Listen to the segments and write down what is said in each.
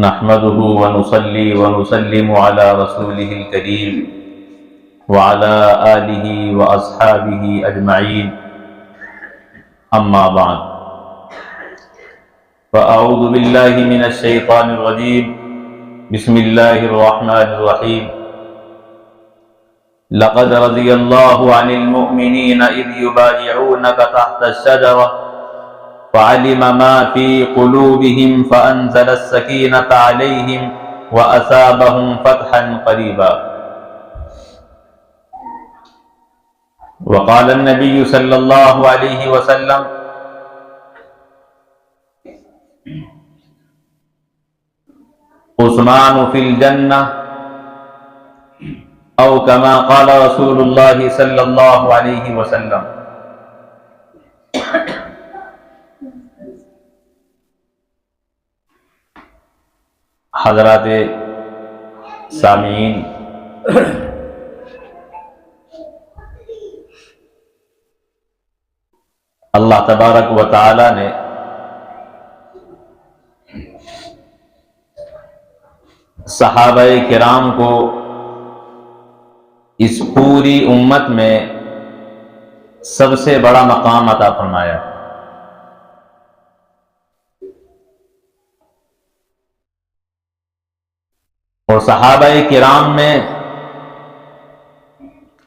نحمده ونصلي ونسلم على رسوله الكريم وعلى آله وأصحابه أجمعين أما بعد فأعوذ بالله من الشيطان الرجيم بسم الله الرحمن الرحيم لقد رضي الله عن المؤمنين إذ يبايعونك تحت الشجرة فعلم ما في قلوبهم فأنزل السكينة عليهم وأثابهم فتحا قريبا وقال النبي صلى الله عليه وسلم عثمان في الجنة أو كما قال رسول الله صلى الله عليه وسلم۔ حضرات سامعین، اللہ تبارک و تعالی نے صحابہ کرام کو اس پوری امت میں سب سے بڑا مقام عطا فرمایا۔ اور صحابہ کرام میں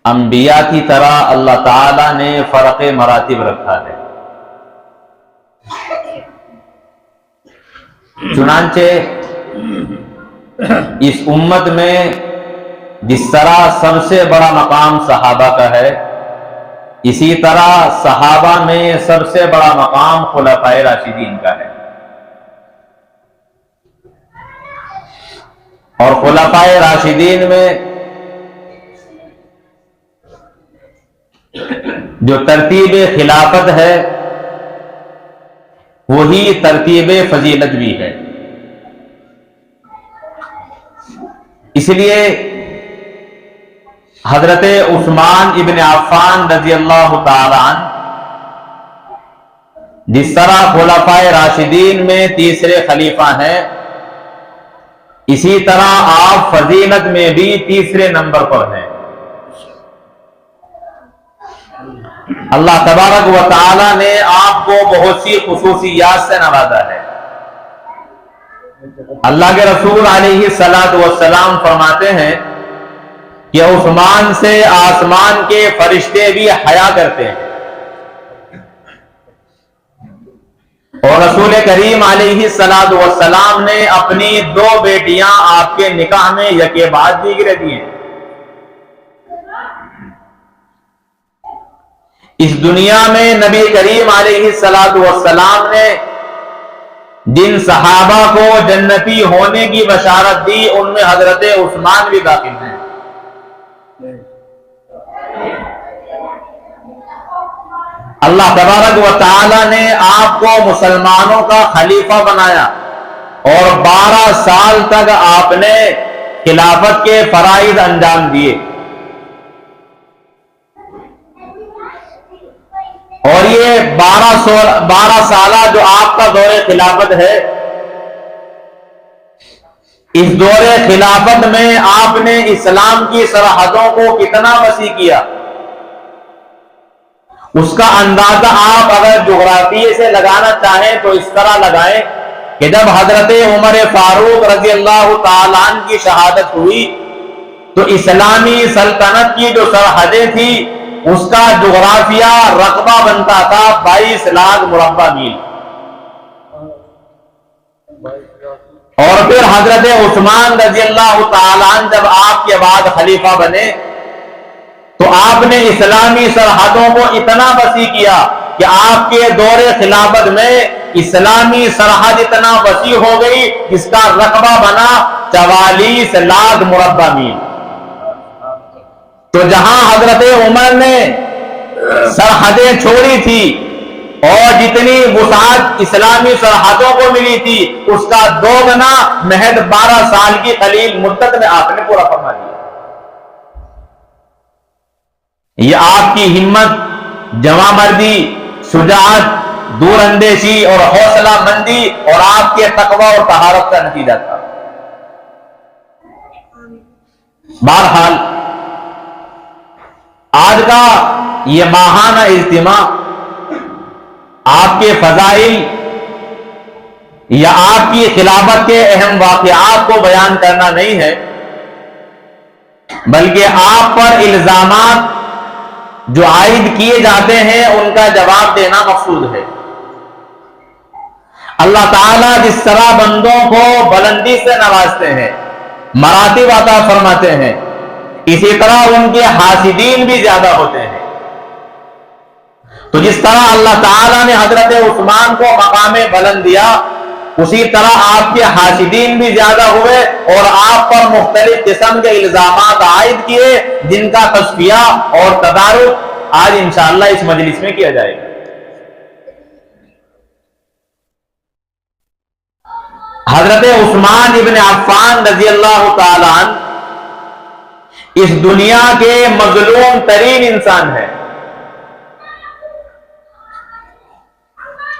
انبیاء کی طرح اللہ تعالی نے فرق مراتب رکھا ہے۔ چنانچہ اس امت میں جس طرح سب سے بڑا مقام صحابہ کا ہے، اسی طرح صحابہ میں سب سے بڑا مقام خلفائے راشدین کا ہے۔ اور خلفائے راشدین میں جو ترتیب خلافت ہے وہی ترتیب فضیلت بھی ہے۔ اس لیے حضرت عثمان ابن عفان رضی اللہ تعالی عنہ جس طرح خلفائے راشدین میں تیسرے خلیفہ ہیں، اسی طرح آپ فضیلت میں بھی تیسرے نمبر پر ہیں۔ اللہ تبارک و تعالی نے آپ کو بہت سی خصوصیات سے نوازا ہے۔ اللہ کے رسول علیہ الصلوۃ والسلام فرماتے ہیں کہ عثمان سے آسمان کے فرشتے بھی حیا کرتے ہیں۔ اور رسول کریم علیہ الصلوۃ والسلام نے اپنی 2 بیٹیاں آپ کے نکاح میں یکے بعد دیگرے دی ہیں۔ اس دنیا میں نبی کریم علیہ الصلوۃ والسلام نے جن صحابہ کو جنتی ہونے کی بشارت دی ان میں حضرت عثمان بھی داخل ہیں۔ اللہ تبارک و تعالی نے آپ کو مسلمانوں کا خلیفہ بنایا اور 12 سال تک آپ نے خلافت کے فرائض انجام دیے۔ اور یہ 12 سالہ جو آپ کا دور خلافت ہے، اس دور خلافت میں آپ نے اسلام کی سرحدوں کو کتنا وسیع کیا، اس کا اندازہ آپ اگر جغرافیے سے لگانا چاہیں تو اس طرح لگائیں کہ جب حضرت عمر فاروق رضی اللہ تعالیٰ عنہ کی شہادت ہوئی تو اسلامی سلطنت کی جو سرحدیں تھی اس کا جغرافیہ رقبہ بنتا تھا 22 لاکھ مربع میل۔ اور پھر حضرت عثمان رضی اللہ تعالیٰ عنہ جب آپ کے بعد خلیفہ بنے تو آپ نے اسلامی سرحدوں کو اتنا وسیع کیا کہ آپ کے دور خلافت میں اسلامی سرحد اتنا وسیع ہو گئی جس کا رقبہ بنا 44 لاکھ مربع میل۔ تو جہاں حضرت عمر نے سرحدیں چھوڑی تھی اور جتنی وسعت اسلامی سرحدوں کو ملی تھی اس کا 2 گنا محض 12 سال کی قلیل مدت میں آپ نے پورا فرما دیا۔ یہ آپ کی ہمت، جواں مردی، شجاعت، دور اندیشی اور حوصلہ مندی اور آپ کے تقوی اور طہارت کا نتیجہ تھا۔ بہرحال آج کا یہ ماہانہ اجتماع آپ کے فضائل یا آپ کی خلافت کے اہم واقعات کو بیان کرنا نہیں ہے، بلکہ آپ پر الزامات جو عائد کیے جاتے ہیں ان کا جواب دینا مقصود ہے۔ اللہ تعالیٰ جس طرح بندوں کو بلندی سے نوازتے ہیں، مراتب عطا فرماتے ہیں، اسی طرح ان کے حاسدین بھی زیادہ ہوتے ہیں۔ تو جس طرح اللہ تعالیٰ نے حضرت عثمان کو مقام بلند دیا، اسی طرح آپ کے حاسدین بھی زیادہ ہوئے اور آپ پر مختلف قسم کے الزامات عائد کیے، جن کا تصفیہ اور تدارک آج انشاءاللہ اس مجلس میں کیا جائے گا۔ حضرت عثمان ابن عفان رضی اللہ تعالیٰ عنہ اس دنیا کے مظلوم ترین انسان ہے۔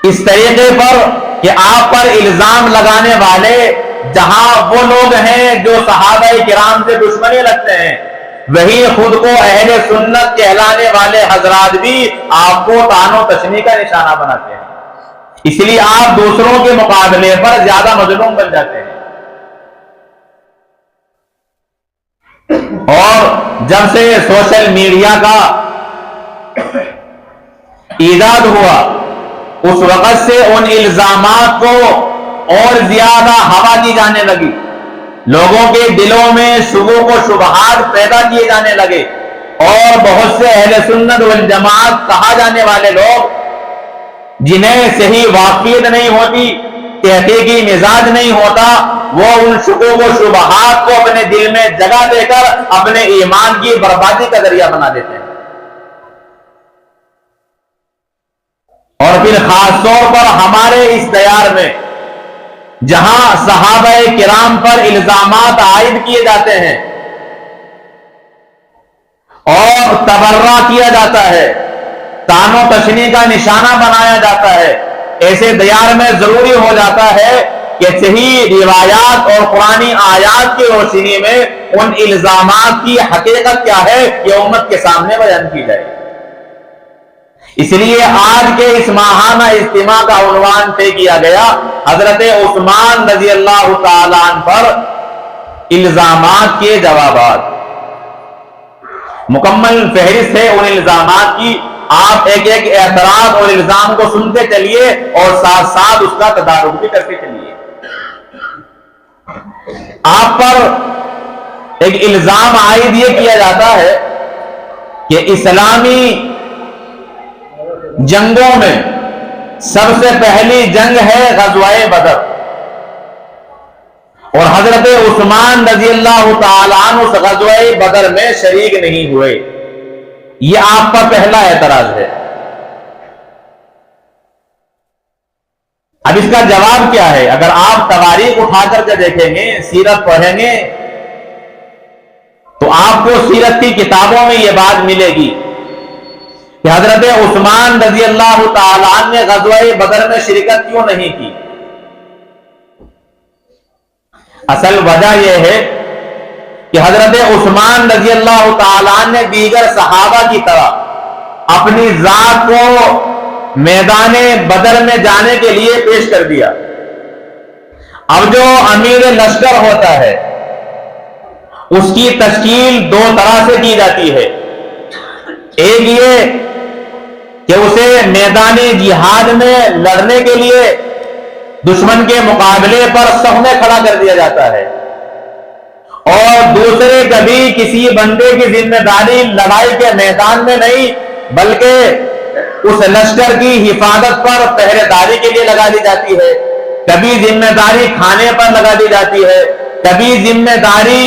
اس طریقے پر کہ آپ پر الزام لگانے والے جہاں وہ لوگ ہیں جو صحابہ کرام سے دشمنی رکھتے ہیں، وہی خود کو اہل سنت کہلانے والے حضرات بھی آپ کو طعن و تشنیع کا نشانہ بناتے ہیں۔ اس لیے آپ دوسروں کے مقابلے پر زیادہ مظلوم بن جاتے ہیں۔ اور جب سے سوشل میڈیا کا ایجاد ہوا، اس وقت سے ان الزامات کو اور زیادہ ہوا دی جانے لگی، لوگوں کے دلوں میں شبہات و شبہات پیدا کیے جانے لگے، اور بہت سے اہل سنت والجماعت کہا جانے والے لوگ جنہیں صحیح واقعیت نہیں ہوتی، تحقیقی مزاج نہیں ہوتا، وہ ان شکوک و شبہات کو اپنے دل میں جگہ دے کر اپنے ایمان کی بربادی کا ذریعہ بنا دیتے ہیں۔ اور پھر خاص طور پر ہمارے اس دیار میں جہاں صحابہ کرام پر الزامات عائد کیے جاتے ہیں اور تبرہ کیا جاتا ہے، طعن و تشنیع کا نشانہ بنایا جاتا ہے، ایسے دیار میں ضروری ہو جاتا ہے کہ صحیح روایات اور قرآنی آیات کی روشنی میں ان الزامات کی حقیقت کیا ہے یہ امت کے سامنے بیان کی جائے۔ اس لیے آج کے اس ماہانہ اجتماع کا عنوان طے کیا گیا حضرت عثمان رضی اللہ تعالیٰ عنہ پر الزامات کے جوابات۔ مکمل فہرست ہے ان الزامات کی، آپ ایک ایک اعتراض اور الزام کو سنتے چلیے اور ساتھ ساتھ اس کا تدارک بھی کرتے چلیے۔ آپ پر ایک الزام عائد یہ کیا جاتا ہے کہ اسلامی جنگوں میں سب سے پہلی جنگ ہے غزوہ بدر، اور حضرت عثمان رضی اللہ تعالیٰ عنہ اس غزوہ بدر میں شریک نہیں ہوئے۔ یہ آپ کا پہلا اعتراض ہے۔ اب اس کا جواب کیا ہے؟ اگر آپ تواریخ اٹھا کر کے دیکھیں گے، سیرت پڑھیں گے، تو آپ کو سیرت کی کتابوں میں یہ بات ملے گی کہ حضرت عثمان رضی اللہ تعالیٰ عنہ نے غزوہ بدر میں شرکت کیوں نہیں کی۔ اصل وجہ یہ ہے کہ حضرت عثمان رضی اللہ تعالیٰ عنہ نے دیگر صحابہ کی طرح اپنی ذات کو میدان بدر میں جانے کے لیے پیش کر دیا۔ اب جو امیر لشکر ہوتا ہے اس کی تشکیل دو طرح سے کی جاتی ہے، ایک یہ کہ اسے میدان جہاد میں لڑنے کے لیے دشمن کے مقابلے پر صف میں کھڑا کر دیا جاتا ہے، اور دوسرے کبھی کسی بندے کی ذمہ داری لڑائی کے میدان میں نہیں بلکہ اس لشکر کی حفاظت پر پہرے داری کے لیے لگا دی جاتی ہے، کبھی ذمہ داری کھانے پر لگا دی جاتی ہے، کبھی ذمہ داری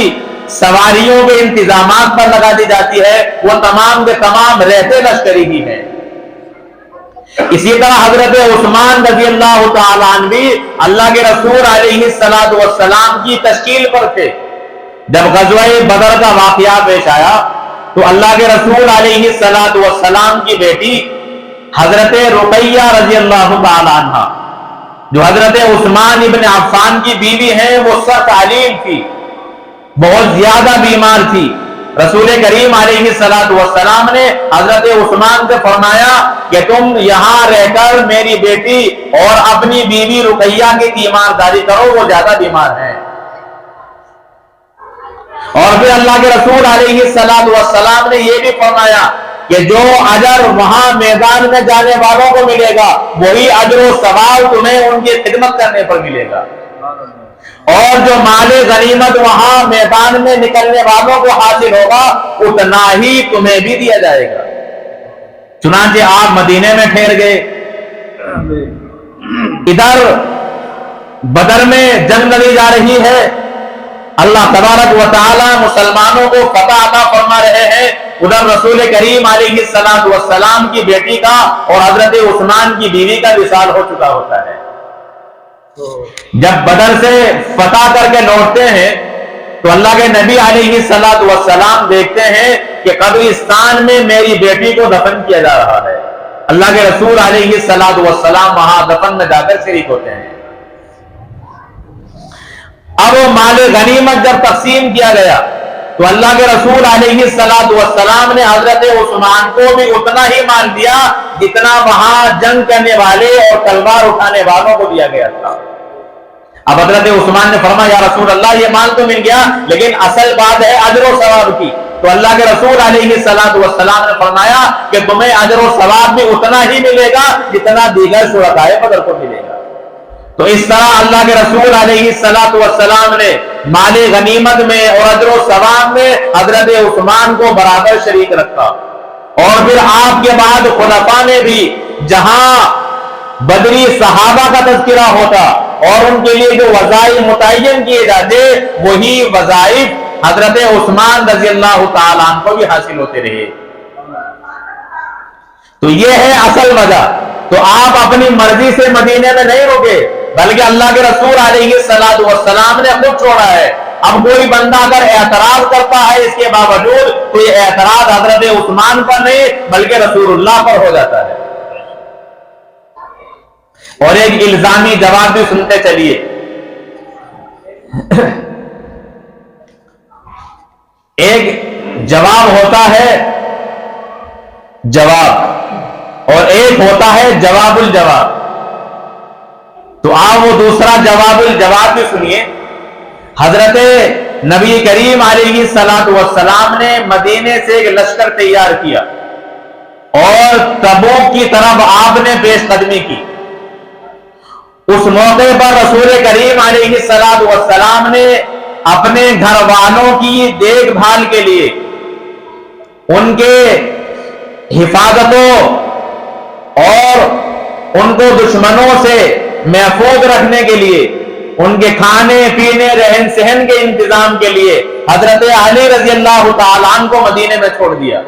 سواریوں کے انتظامات پر لگا دی جاتی ہے۔ وہ تمام کے تمام رہتے لشکری ہی ہیں۔ اسی طرح حضرت عثمان رضی اللہ تعالیٰ عنہ بھی اللہ کے رسول علیہ السلام کی تشکیل پر تھے۔ جب غزوہ بدر کا واقعہ پیش آیا تو اللہ کے رسول علیہ السلام کی بیٹی حضرت رقیہ رضی اللہ تعالی عنہ جو حضرت عثمان ابن عفان کی بیوی ہیں، وہ سخت علیم تھی، بہت زیادہ بیمار تھی۔ رسول کریم علیہ السلام نے حضرت عثمان سے فرمایا کہ تم یہاں رہ کر میری بیٹی اور اپنی بیوی رقیہ کی تیمارداری کرو، وہ زیادہ بیمار ہیں۔ اور پھر اللہ کے رسول علیہ السلام نے یہ بھی فرمایا کہ جو اجر وہاں میدان میں جانے والوں کو ملے گا وہی اجر و ثواب تمہیں ان کی خدمت کرنے پر ملے گا، اور جو مال غنیمت وہاں میدان میں نکلنے والوں کو حاصل ہوگا اتنا ہی تمہیں بھی دیا جائے گا۔ چنانچہ آپ مدینے میں ٹھہر گئے۔ ادھر بدر میں جنگ لڑی جا رہی ہے، اللہ تبارک و تعالی مسلمانوں کو فتح عطا فرما رہے ہیں، ادھر رسول کریم علیہ السلام کی بیٹی کا اور حضرت عثمان کی بیوی کا وصال ہو چکا ہوتا ہے۔ جب بدر سے فتح کر کے لوٹتے ہیں تو اللہ کے نبی علیہ السلام دیکھتے ہیں کہ قبرستان میں میری بیٹی کو دفن کیا جا رہا ہے۔ اللہ کے رسول علیہ السلام وہاں دفن میں جا کر شریک ہوتے ہیں۔ اب وہ مال غنیمت جب تقسیم کیا گیا تو اللہ کے رسول علیہ السلام نے حضرت عثمان کو بھی اتنا ہی مال دیا جتنا وہاں جنگ کرنے والے اور تلوار اٹھانے والوں کو دیا گیا تھا۔ اب حضرت عثمان نے فرمایا یا رسول اللہ یہ مال تو مل گیا لیکن اصل بات ہے اجر و ثواب کی۔ تو اللہ کے رسول علیہ السلام نے فرمایا کہ تمہیں اجر و ثواب بھی اتنا ہی ملے گا جتنا دیگر شہدائے بدر کو ملے گا۔ تو اس طرح اللہ کے رسول علیہ السلام نے مال غنیمت میں اور اجر و ثواب میں حضرت عثمان کو برابر شریک رکھا۔ اور پھر آپ کے بعد خلفاء نے بھی جہاں بدری صحابہ کا تذکرہ ہوتا اور ان کے لیے جو وظائف متعین کیے جاتے وہی وظائف حضرت عثمان رضی اللہ تعالیٰ عنہ کو بھی حاصل ہوتے رہے۔ تو یہ ہے اصل وجہ۔ تو آپ اپنی مرضی سے مدینے میں نہیں رکے بلکہ اللہ کے رسول علیہ السلام نے خود چھوڑا ہے۔ اب کوئی بندہ اگر اعتراض کرتا ہے اس کے باوجود تو یہ اعتراض حضرت عثمان پر نہیں بلکہ رسول اللہ پر ہو جاتا ہے۔ اور ایک الزامی جواب بھی سنتے چلیے۔ ایک جواب ہوتا ہے جواب اور ایک ہوتا ہے جواب الجواب۔ تو آپ وہ دوسرا جواب الجواب بھی سنیے۔ حضرت نبی کریم علیہ السلام نے مدینے سے ایک لشکر تیار کیا اور تبوک کی طرف آپ نے پیش قدمی کی۔ اس موقع پر رسول کریم علیہ السلام نے اپنے گھر والوں کی دیکھ بھال کے لیے ان کے حفاظتوں اور ان کو دشمنوں سے محفوظ رکھنے کے لیے ان کے کھانے پینے رہن سہن کے انتظام کے لیے حضرت علی رضی اللہ تعالیٰ عنہ کو مدینے میں چھوڑ دیا۔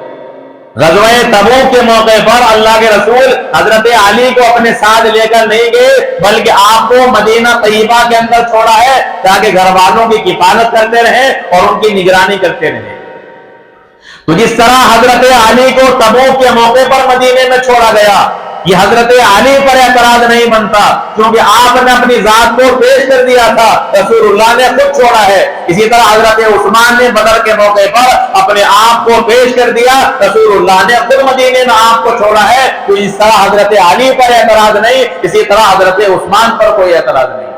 غزوہ تبوک کے موقع پر اللہ کے رسول حضرت علی کو اپنے ساتھ لے کر نہیں گئے بلکہ آپ کو مدینہ طیبہ کے اندر چھوڑا ہے تاکہ گھر والوں کی کفالت کرتے رہیں اور ان کی نگرانی کرتے رہیں۔ تو جس طرح حضرت علی کو تبوک کے موقع پر مدینے میں چھوڑا گیا یہ حضرت علی پر اعتراض نہیں بنتا کیونکہ آپ نے اپنی ذات کو پیش کر دیا تھا، رسول اللہ نے خود چھوڑا ہے۔ اسی طرح حضرت عثمان نے بدر کے موقع پر اپنے آپ کو پیش کر دیا، رسول اللہ نے خود مدینے میں آپ کو چھوڑا ہے۔ تو اس طرح حضرت علی پر اعتراض نہیں، اسی طرح حضرت عثمان پر کوئی اعتراض نہیں۔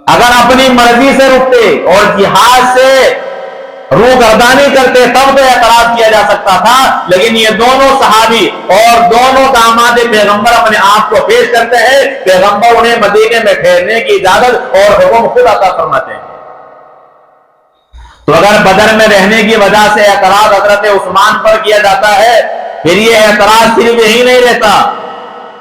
اگر اپنی مرضی سے رکتے اور جہاد سے روح گردانی کرتے تب تو اعتراض کیا جا سکتا تھا، لیکن یہ دونوں صحابی اور دونوں داماد پیغمبر اپنے آپ کو پیش کرتے ہیں، پیغمبر انہیں مدینے میں ٹھہرنے کی اجازت اور حکم خود عطا فرماتے ہیں۔ تو اگر بدر میں رہنے کی وجہ سے اعتراض حضرت عثمان پر کیا جاتا ہے پھر یہ اعتراض صرف یہی نہیں رہتا،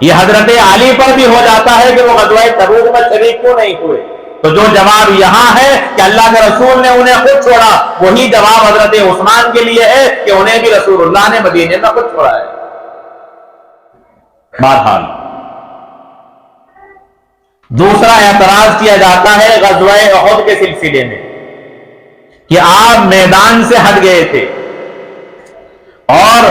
یہ حضرت علی پر بھی ہو جاتا ہے کہ وہ غزوہ تبوک میں شریک کیوں نہیں ہوئے۔ تو جو جواب یہاں ہے کہ اللہ کے رسول نے انہیں خود چھوڑا وہی جواب حضرت عثمان کے لیے ہے کہ انہیں بھی رسول اللہ نے مدینے میں خود چھوڑا ہے۔ بہرحال دوسرا اعتراض کیا جاتا ہے غزوہ احد کے سلسلے میں کہ آپ میدان سے ہٹ گئے تھے اور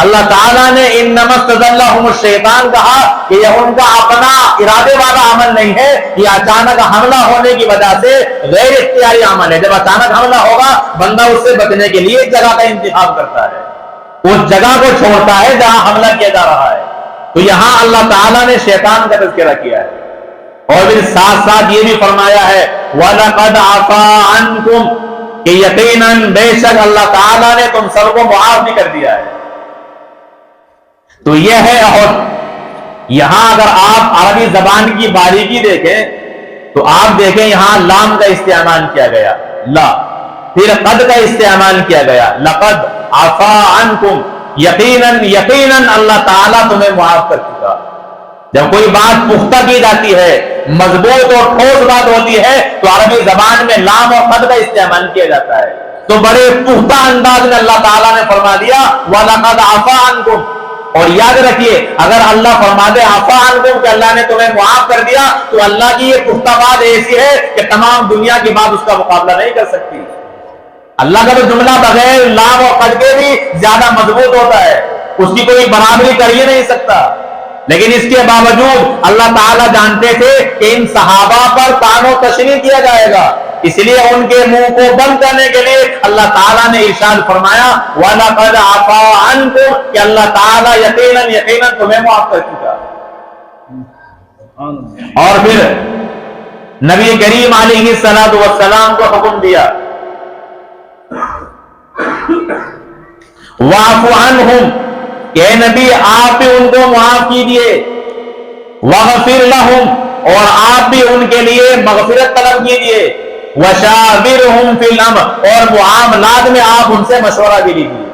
اللہ تعالیٰ نے انما استزلهم الشیطان کہا کہ یہ ان کا اپنا ارادے والا عمل نہیں ہے، یہ اچانک حملہ ہونے کی وجہ سے غیر اختیاری عمل ہے۔ جب اچانک حملہ ہوگا بندہ اس سے بچنے کے لیے ایک جگہ کا انتخاب کرتا ہے، اس جگہ کو چھوڑتا ہے جہاں حملہ کیا جا رہا ہے۔ تو یہاں اللہ تعالیٰ نے شیطان کا تذکرہ کیا ہے، اور پھر ساتھ ساتھ یہ بھی فرمایا ہے وَلَقَدْ عَفَا عَنْكُمْ کہ یقیناً بے شک اللہ تعالیٰ نے تم سب کو معاف بھی کر دیا ہے۔ تو یہ ہے عہد۔ یہاں اگر آپ عربی زبان کی باریکی دیکھیں تو آپ دیکھیں یہاں لام کا استعمال کیا گیا، لا، پھر قد کا استعمال کیا گیا، لقد عفا عنکم، یقیناً یقیناً اللہ تعالیٰ تمہیں معاف کر چکا۔ جب کوئی بات پختہ کی جاتی ہے، مضبوط اور ٹھوس بات ہوتی ہے، تو عربی زبان میں لام اور قد کا استعمال کیا جاتا ہے۔ تو بڑے پختہ انداز میں اللہ تعالیٰ نے فرما دیا وَلَقَدْ عَفَا عَنْكُمْ۔ اور یاد رکھیے اگر اللہ فرما دے عفا عنکم کہ اللہ نے تمہیں معاف کر دیا، تو اللہ کی یہ پختہ بات ایسی ہے کہ تمام دنیا کی بات اس کا مقابلہ نہیں کر سکتی۔ اللہ کا تو جملہ بغیر لام اور قد کے بھی زیادہ مضبوط ہوتا ہے، اس کی کوئی برابری کر ہی نہیں سکتا۔ لیکن اس کے باوجود اللہ تعالیٰ جانتے تھے کہ ان صحابہ پر طعن و تشنیع کیا جائے گا، اس لیے ان کے منہ کو بند کرنے کے لیے اللہ تعالیٰ نے ارشاد فرمایا وَلَقَدْ عَفَا عَنْكُمْ کہ اللہ تعالیٰ یقیناً یقیناً تمہیں معاف کر چکا۔ اور پھر نبی کریم علیہ السلام کو حکم دیا وَاعْفُ عَنْهُمْ کہ اے نبی آپ بھی ان کو معاف کیجئے، وَغْفِرْ لَهُمْ اور آپ بھی ان کے لیے مغفرت طلب کیجئے، وَشَاوِرْهُمْ فِي الْأَمْرِ اور معاملات میں آپ ان سے مشورہ بھی لیجئے۔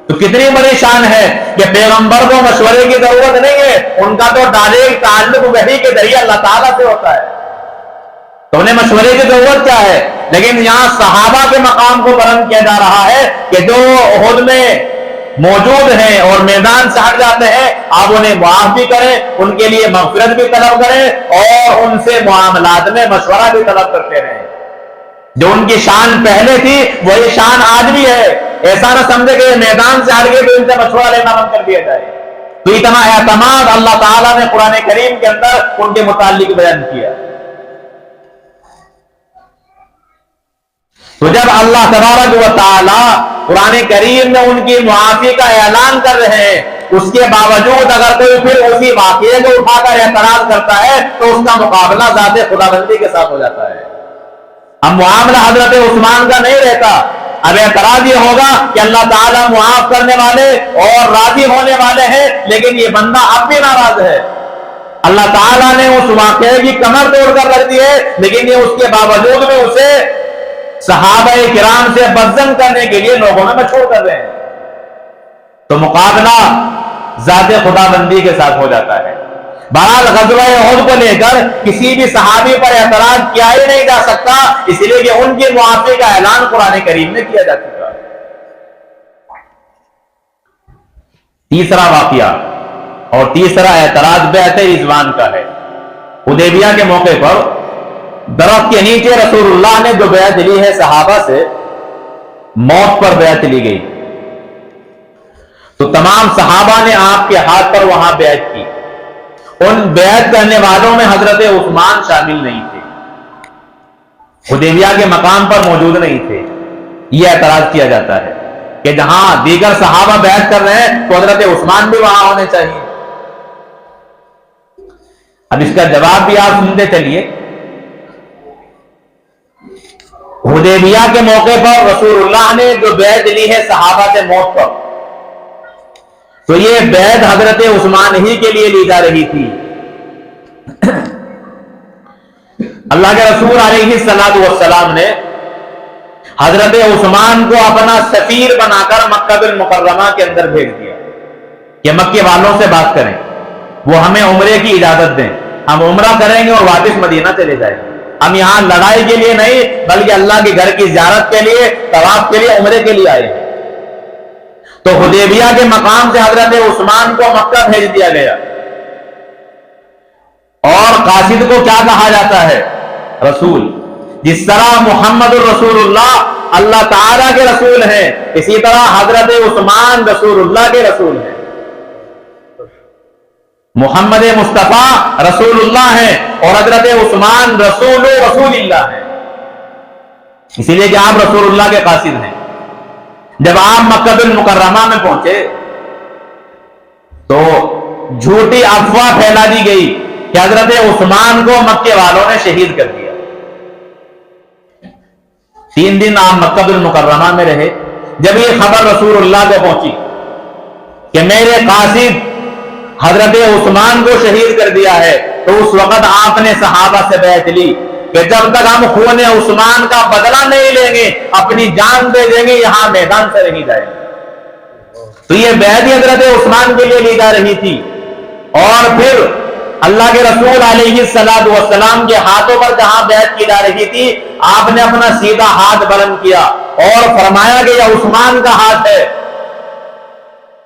تو کتنی بڑی شان ہے کہ پیغمبر کو مشورے کی ضرورت نہیں ہے، ان کا تو ڈائریکٹ تعلق وحی کے ذریعے اللہ تعالیٰ سے ہوتا ہے، تو انہیں مشورے کی ضرورت کیا ہے؟ لیکن یہاں صحابہ کے مقام کو بلند کیا جا رہا ہے کہ جو احد میں موجود ہیں اور میدان سے ہٹ جاتے ہیں، آپ انہیں معاف بھی کریں، ان کے لیے مغفرت بھی طلب کریں اور ان سے معاملات میں مشورہ بھی طلب کرتے رہیں۔ جو ان کی شان پہلے تھی وہی شان آج بھی ہے، ایسا نہ سمجھے کہ میدان سے ہٹ گئے تو ان سے مشورہ لینا بند کر دیا جائے۔ تو اتنا اعتماد اللہ تعالیٰ نے قرآن کریم کے اندر ان کے متعلق بیان کیا۔ تو جب اللہ تبارک و تعالی قرآن کریم میں ان کی معافی کا اعلان کر رہے ہیں، اس کے باوجود اگر کوئی پھر اسی واقعے کو اٹھا کر اعتراض کرتا ہے تو اس کا مقابلہ ذات خداوندی کے ساتھ ہو جاتا ہے۔ اب معاملہ حضرت عثمان کا نہیں رہتا، اب اعتراض یہ ہوگا کہ اللہ تعالیٰ معاف کرنے والے اور راضی ہونے والے ہیں، لیکن یہ بندہ اب بھی ناراض ہے۔ اللہ تعالیٰ نے اس واقعے کی کمر توڑ کر رکھ دی ہے، لیکن یہ اس کے باوجود میں اسے صحابہ کرام سے بدزن کرنے کے لیے لوگوں میں مشہور کر رہے ہیں۔ تو مقابلہ ذات خداوندی کے ساتھ ہو جاتا ہے۔ بہرحال غزوہ احد کو لے کر کسی بھی صحابی پر اعتراض کیا ہی نہیں جا سکتا، اس لیے کہ ان کی معافی کا اعلان قرآن کریم میں کیا جا چکا ہے۔ تیسرا واقعہ اور تیسرا اعتراض بیعت رضوان کا ہے۔ حدیبیہ کے موقع پر درخت کے نیچے رسول اللہ نے جو بیعت لی ہے صحابہ سے، موت پر بیعت لی گئی، تو تمام صحابہ نے آپ کے ہاتھ پر وہاں بیعت کی۔ ان بیعت کرنے والوں میں حضرت عثمان شامل نہیں تھے، حدیبیہ کے مقام پر موجود نہیں تھے۔ یہ اعتراض کیا جاتا ہے کہ جہاں دیگر صحابہ بیعت کر رہے ہیں تو حضرت عثمان بھی وہاں ہونے چاہیے۔ اب اس کا جواب بھی آپ سنتے چلیے۔ حدیبیہ کے موقع پر رسول اللہ نے جو بیعت لی ہے صحابہ سے موت پر، تو یہ بیعت حضرت عثمان ہی کے لیے لی جا رہی تھی۔ اللہ کے رسول علیہ السلام نے حضرت عثمان کو اپنا سفیر بنا کر مکہ المکرمہ کے اندر بھیج دیا کہ مکے والوں سے بات کریں، وہ ہمیں عمرے کی اجازت دیں، ہم عمرہ کریں گے اور واپس مدینہ چلے جائیں گے۔ ہم یہاں لڑائی کے لیے نہیں بلکہ اللہ کے گھر کی زیارت کے لیے، طواف کے لیے، عمرے کے لیے آئے ہیں۔ تو حدیبیہ کے مقام سے حضرت عثمان کو مکہ بھیج دیا گیا، اور قاصد کو کیا کہا جاتا ہے؟ رسول۔ جس طرح محمد الرسول اللہ اللہ تعالیٰ کے رسول ہیں، اسی طرح حضرت عثمان رسول اللہ کے رسول ہیں۔ محمد مصطفیٰ رسول اللہ ہیں اور حضرت عثمان رسول اللہ ہیں، اسی لیے کہ آپ رسول اللہ کے قاصد ہیں۔ جب آپ مکہ المکرمہ میں پہنچے تو جھوٹی افواہ پھیلا دی گئی کہ حضرت عثمان کو مکے والوں نے شہید کر دیا۔ 3 دن آپ مکہ المکرمہ میں رہے۔ جب یہ خبر رسول اللہ کو پہنچی کہ میرے قاصد حضرت عثمان کو شہید کر دیا ہے، تو اس وقت آپ نے صحابہ سے بیعت لی کہ جب تک ہم خون عثمان کا بدلہ نہیں لیں گے اپنی جان دے دیں گے، یہاں میدان سے نہیں جائیں گے۔ تو یہ بیعت حضرت عثمان کے لیے لی جا رہی تھی، اور پھر اللہ کے رسول علیہ الصلوۃ والسلام کے ہاتھوں پر جہاں بیعت کی جا رہی تھی، آپ نے اپنا سیدھا ہاتھ بلند کیا اور فرمایا کہ یہ عثمان کا ہاتھ ہے،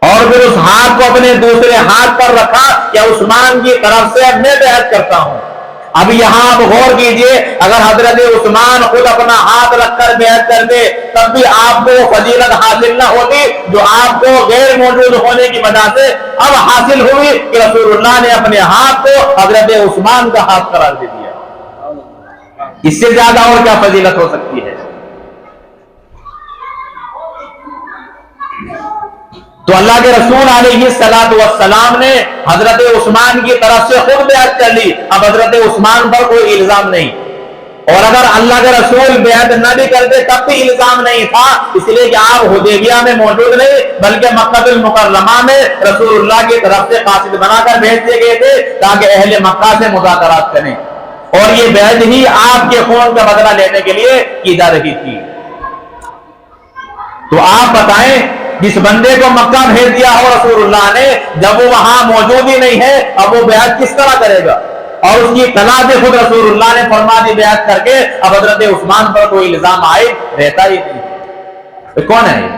اور پھر اس ہاتھ کو اپنے دوسرے ہاتھ پر رکھا کہ عثمان کی طرف سے میں بیعت کرتا ہوں۔ اب یہاں آپ غور کیجئے، اگر حضرت عثمان خود اپنا ہاتھ رکھ کر بیعت کر دے تب بھی آپ کو فضیلت حاصل نہ ہوتی جو آپ کو غیر موجود ہونے کی وجہ سے اب حاصل ہوئی کہ رسول اللہ نے اپنے ہاتھ کو حضرت عثمان کا ہاتھ قرار دے دیا۔ اس سے زیادہ اور کیا فضیلت ہو سکتی ہے؟ تو اللہ کے رسول علیہ الصلوۃ والسلام نے حضرت عثمان کی طرف سے خود بیعت کر لی، اب حضرت عثمان پر کوئی الزام نہیں، اور اگر اللہ کے رسول بیعت نہ بھی کرتے تب بھی الزام نہیں تھا، اس لیے کہ آپ حدیبیہ میں موجود نہیں بلکہ مکہ المکرمہ میں رسول اللہ کی طرف سے قاصد بنا کر بھیج دیے گئے تھے تاکہ اہل مکہ سے مذاکرات کریں، اور یہ بیعت ہی آپ کے خون کا بدلہ لینے کے لیے کی جا رہی تھی۔ تو آپ بتائیں، جس بندے کو مکہ بھیج دیا ہو رسول اللہ نے، جب وہ وہاں موجود ہی نہیں ہے اب وہ بیعت کس طرح کرے گا؟ اور اس کی اطلاع سے خود رسول اللہ نے فرما دی بیعت کر کے، اب حضرت عثمان پر کوئی الزام عائد رہتا ہی نہیں۔ کون ہے یہ؟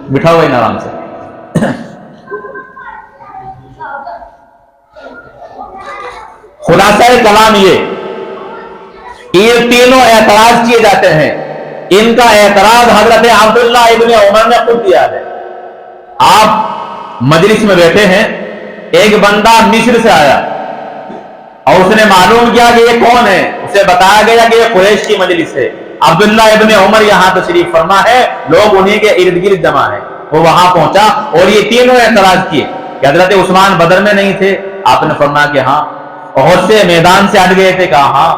بٹھا ہوا آرام سے۔ خلاصہ کلام یہ تینوں اعتراض کیے جاتے ہیں، ان کا اعتراض حضرت عبداللہ ابن عمر نے خود دیا ہے۔ آپ مجلس میں بیٹھے ہیں، ایک بندہ مصر سے آیا اور اس نے معلوم کیا کہ یہ کون ہے، اسے بتایا گیا کہ یہ قریش کی مجلس ہے، عبداللہ ابن عمر یہاں تشریف فرما ہے، لوگ انہی کے ارد گرد جمع ہیں۔ وہ وہاں پہنچا اور یہ تینوں اعتراض کیے کہ حضرت عثمان بدر میں نہیں تھے، آپ نے فرمایا کہ ہاں، احد سے میدان سے ہٹ گئے تھے، کہا ہاں،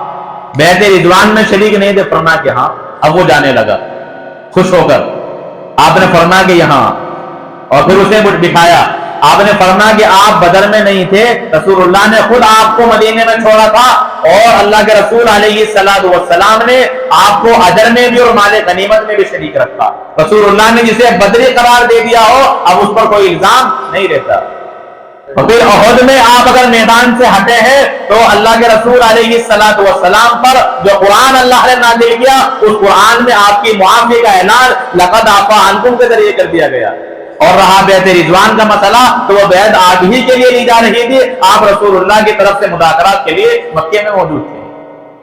بیعت رضوان میں شریک نہیں تھے، فرمایا کہ ہاں۔ اب وہ جانے لگا خوش ہو کر، آپ نے فرمایا کہ یہاں، اور پھر اسے بٹھایا، آپ نے فرمایا کہ آپ بدر میں نہیں تھے، رسول اللہ نے خود آپ کو مدینے میں چھوڑا تھا، اور اللہ کے رسول علیہ الصلوۃ والسلام نے آپ کو اجر میں بھی اور مال غنیمت میں بھی شریک رکھا۔ رسول اللہ نے جسے بدری قرار دے دیا ہو اب اس پر کوئی الزام نہیں رہتا۔ اور پھر احد میں آپ اگر میدان سے ہٹے ہیں تو اللہ کے رسول علیہ الصلوۃ والسلام پر جو قرآن اللہ نے نازل کیا اس قرآن میں آپ کی معافی کا اعلان لقد عفا عنکم کے ذریعے کر دیا گیا۔ اور رہا بیعت رضوان کا مسئلہ تو وہ بیعت آپ ہی کے لیے لی جا رہی تھی، آپ رسول اللہ کی طرف سے مذاکرات کے لیے مکے میں موجود تھے۔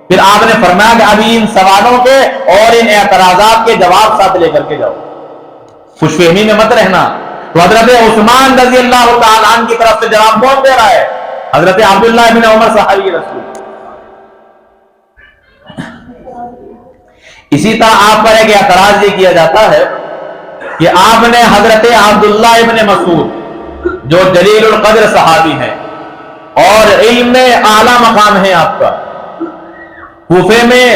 پھر آپ نے فرمایا کہ ابھی ان سوالوں کے اور ان اعتراضات کے جواب ساتھ لے کر کے جاؤ، خوش فہمی میں مت رہنا۔ تو حضرت عثمان رضی اللہ تعالیٰ عنہ کی طرف سے جواب کون دے رہا ہے؟ حضرت عبداللہ ابن عمر صحابی رسول۔ اسی طرح آپ پر ایک اعتراض یہ کیا جاتا ہے کہ آپ نے حضرت عبداللہ ابن مسعود جو جلیل القدر صحابی ہیں اور علم میں اعلیٰ مقام ہے آپ کا، کوفے میں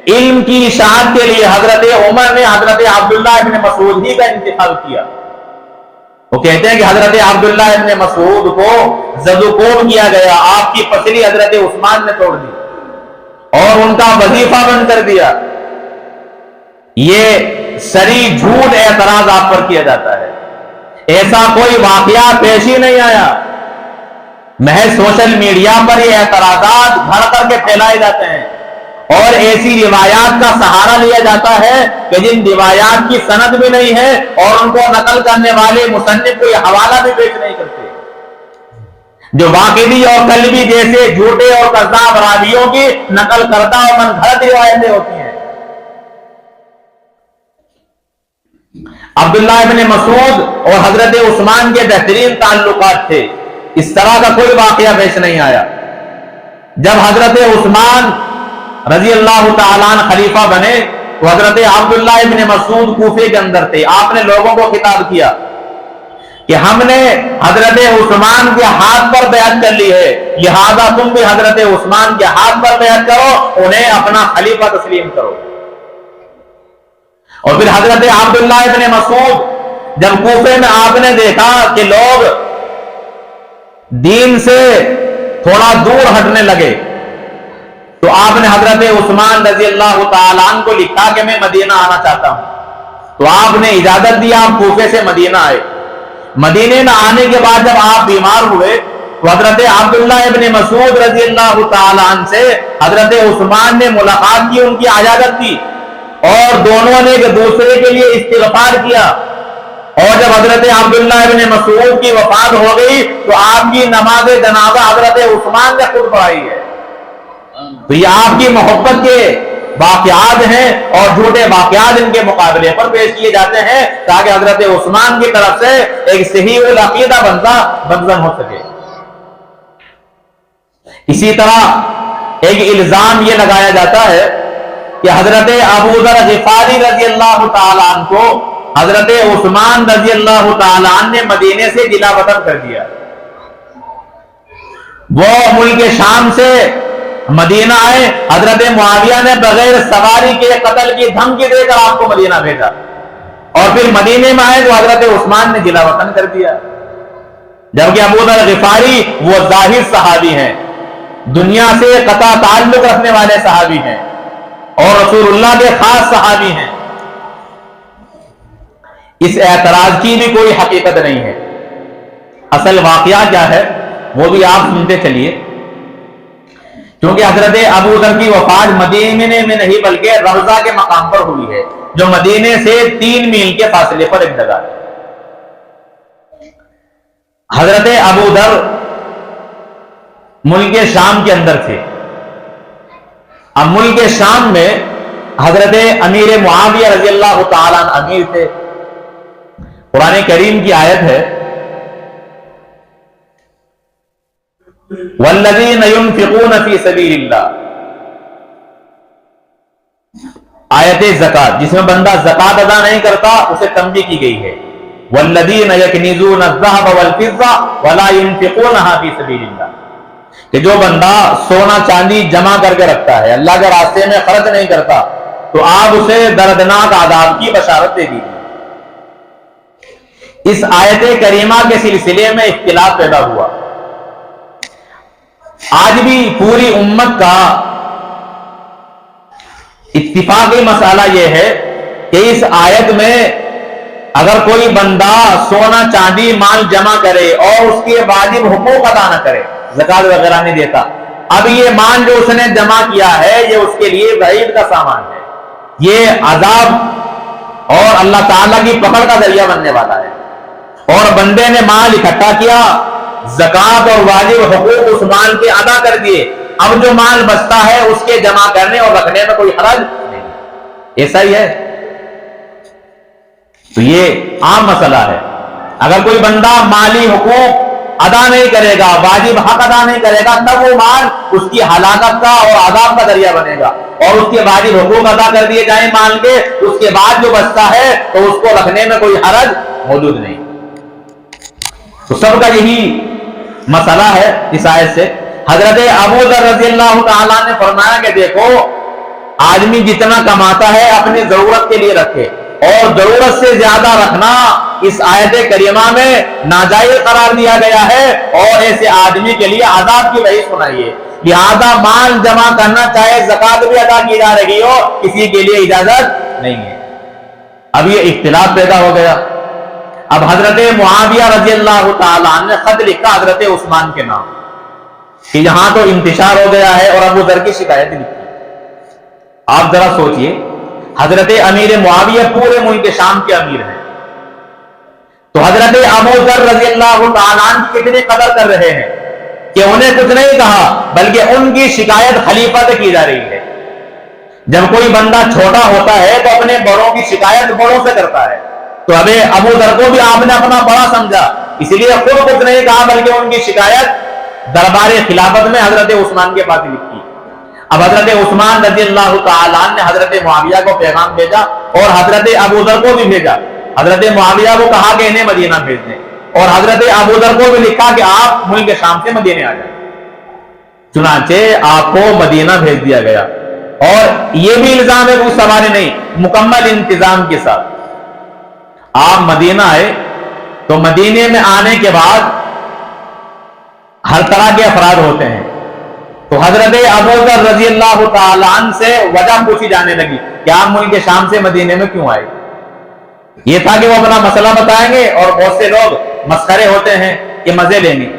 علم کی اشاعت کے لیے حضرت عمر نے حضرت عبداللہ ابن مسعود ہی کا انتخاب کیا۔ وہ کہتے ہیں کہ حضرت عبداللہ ابن مسعود کو زدوکوب کیا گیا، آپ کی پسلی حضرت عثمان نے توڑ دی اور ان کا وظیفہ بند کر دیا۔ یہ سری جھوٹ اعتراض آپ پر کیا جاتا ہے، ایسا کوئی واقعہ پیش ہی نہیں آیا، محض سوشل میڈیا پر یہ اعتراضات بھر کر کے پھیلائے جاتے ہیں اور ایسی روایات کا سہارا لیا جاتا ہے کہ جن روایات کی سند بھی نہیں ہے اور ان کو نقل کرنے والے مصنف کو یہ حوالہ بھی پیش نہیں کرتے۔ جو واقعی اور قلبی جیسے جھوٹے اور کذاب راویوں کی نقل کردہ اور من گھڑت روایتیں ہوتی ہیں۔ عبداللہ ابن مسعود اور حضرت عثمان کے بہترین تعلقات تھے، اس طرح کا کوئی واقعہ پیش نہیں آیا۔ جب حضرت عثمان رضی اللہ تعالیٰ عنہ خلیفہ بنے تو حضرت عبداللہ ابن مسعود کوفے کے اندر تھے۔ آپ نے لوگوں کو خطاب کیا کہ ہم نے حضرت عثمان کے ہاتھ پر بیعت کر لی ہے، لہذا تم بھی حضرت عثمان کے ہاتھ پر بیعت کرو، انہیں اپنا خلیفہ تسلیم کرو۔ اور پھر حضرت عبداللہ ابن مسعود جب کوفے میں آپ نے دیکھا کہ لوگ دین سے تھوڑا دور ہٹنے لگے تو آپ نے حضرت عثمان رضی اللہ تعالیٰ عنہ کو لکھا کہ میں مدینہ آنا چاہتا ہوں، تو آپ نے اجازت دیا، آپ کوفے سے مدینہ آئے۔ مدینے میں آنے کے بعد جب آپ بیمار ہوئے تو حضرت عبداللہ ابن مسعود رضی اللہ تعالیٰ عنہ سے حضرت عثمان نے ملاقات کی، ان کی اجازت دی، اور دونوں نے ایک دوسرے کے لیے استغفار کیا۔ اور جب حضرت عبداللہ ابن مسعود کی وفات ہو گئی تو آپ کی نماز جنازہ حضرت عثمان نے خود پڑھائی ہے۔ تو یہ آپ کی محبت کے واقعات ہیں اور جھوٹے واقعات ان کے مقابلے پر پیش کیے جاتے ہیں تاکہ حضرت عثمان کی طرف سے ایک صحیح العقیدہ بندہ بدزن ہو سکے۔ اسی طرح ایک الزام یہ لگایا جاتا ہے کہ حضرت ابو ذر غفاری رضی اللہ تعالیٰ عنہ کو حضرت عثمان رضی اللہ تعالیٰ عنہ نے مدینے سے جلا وطن کر دیا۔ وہ ملک شام سے مدینہ آئے، حضرت معاویہ نے بغیر سواری کے قتل کی دھمکی دے کر آپ کو مدینہ بھیجا، اور پھر مدینے میں آئے تو حضرت عثمان نے جلا وطن کر دیا۔ جبکہ ابو ذر غفاری وہ ظاہر صحابی ہیں، دنیا سے قطع تعلق رکھنے والے صحابی ہیں اور رسول اللہ کے خاص صحابی ہیں۔ اس اعتراض کی بھی کوئی حقیقت نہیں ہے۔ اصل واقعہ کیا ہے وہ بھی آپ سنتے چلیے۔ کیونکہ حضرت ابو ذر کی وفات مدینے میں نہیں بلکہ روضہ کے مقام پر ہوئی ہے، جو مدینے سے 3 میل کے فاصلے پر ایک جگہ ہے۔ حضرت ابو ذر ملک شام کے اندر تھے۔ اب ملک شام میں حضرت امیر معاویہ رضی اللہ تعالیٰ عنہ امیر تھے۔ قرآن کریم کی آیت ہے والذین ينفقون فی سبیل اللہ، آیت زکات جس میں بندہ زکات ادا نہیں کرتا اسے تنبیہ کی گئی ہے۔ والذین یکنزون الذهب والفضة ولا ينفقونها فی سبیل اللہ، کہ جو بندہ سونا چاندی جمع کر کے رکھتا ہے اللہ کے راستے میں خرچ نہیں کرتا تو آپ اسے دردناک عذاب کی بشارت دے دیجیے۔ اس آیت کریمہ کے سلسلے میں اختلاف پیدا ہوا۔ آج بھی پوری امت کا اتفاقی مسئلہ یہ ہے کہ اس آیت میں اگر کوئی بندہ سونا چاندی مال جمع کرے اور اس کے واجب حقوق ادا نہ کرے، زکات وغیرہ نہیں دیتا، اب یہ مال جو اس نے جمع کیا ہے یہ اس کے لیے وعید کا سامان ہے، یہ عذاب اور اللہ تعالیٰ کی پکڑ کا ذریعہ بننے والا ہے۔ اور بندے نے مال اکٹھا کیا، زکات اور واجب حقوق اس مال کے ادا کر دیے، اب جو مال بچتا ہے اس کے جمع کرنے اور رکھنے میں کوئی حرج نہیں، ایسا ہی ہے۔ تو یہ عام مسئلہ ہے۔ اگر کوئی بندہ مالی حقوق ادا نہیں کرے گا، واجب حق ادا نہیں کرے گا، تب وہ مال اس کی ہلاکت کا اور عذاب کا ذریعہ بنے گا، اور اس کے واجب حقوق ادا کر دیے جائیں مال کے، اس کے بعد جو بچتا ہے تو اس کو رکھنے میں کوئی حرج موجود نہیں۔ تو سب کا یہی مسئلہ ہے اس آیت سے۔ حضرت ابو ذر رضی اللہ تعالیٰ نے فرمایا کہ دیکھو آدمی جتنا کماتا ہے اپنی ضرورت کے لیے رکھے، اور ضرورت سے زیادہ رکھنا اس آیت کریمہ میں ناجائز قرار دیا گیا ہے، اور ایسے آدمی کے لیے عذاب کی وعید سنائیے۔ لہذا مال جمع کرنا چاہے زکات بھی ادا کی جا رہی ہو کسی کے لیے اجازت نہیں ہے۔ اب یہ اختلاف پیدا ہو گیا۔ اب حضرت معاویہ رضی اللہ تعالیٰ عنہ نے خط لکھا حضرت عثمان کے نام کہ یہاں تو انتشار ہو گیا ہے، اور ابو ذر کی شکایت لکھی۔ آپ ذرا سوچئے، حضرت امیر معاویہ پورے ملک شام کے امیر ہیں، تو حضرت ابو ذر رضی اللہ تعالیٰ عنہ کتنی قدر کر رہے ہیں، کہ انہیں کچھ نہیں کہا بلکہ ان کی شکایت خلیفہ سے کی جا رہی ہے۔ جب کوئی بندہ چھوٹا ہوتا ہے تو اپنے بڑوں کی شکایت بڑوں سے کرتا ہے، تو اب ابو ذر کو بھی آپ نے اپنا بڑا سمجھا، اسی لیے خود کچھ نہیں کہا بلکہ ان کی شکایت دربار خلافت میں حضرت عثمان کے پاس لکھی۔ اب حضرت عثمان رضی اللہ تعالیٰ عنہ نے حضرت معاویہ کو پیغام بھیجا اور حضرت ابو ذر کو بھی بھیجا۔ حضرت معاویہ کو کہا کہ انہیں مدینہ بھیج دیں، اور حضرت ابو ذر کو بھی لکھا کہ آپ ملک شام سے مدینے آ جائیں۔ چنانچہ آپ کو مدینہ بھیج دیا گیا، اور یہ بھی الزام ہے کوئی سواری نہیں، مکمل انتظام کے ساتھ آپ مدینہ آئے۔ تو مدینے میں آنے کے بعد ہر طرح کے افراد ہوتے ہیں، تو حضرت ابو ذر رضی اللہ تعالیٰ عنہ سے وجہ پوچھی جانے لگی کہ آپ ملک شام سے مدینے میں کیوں آئے۔ یہ تھا کہ وہ اپنا مسئلہ بتائیں گے، اور بہت سے لوگ مسخرے ہوتے ہیں کہ مزے لیں گے۔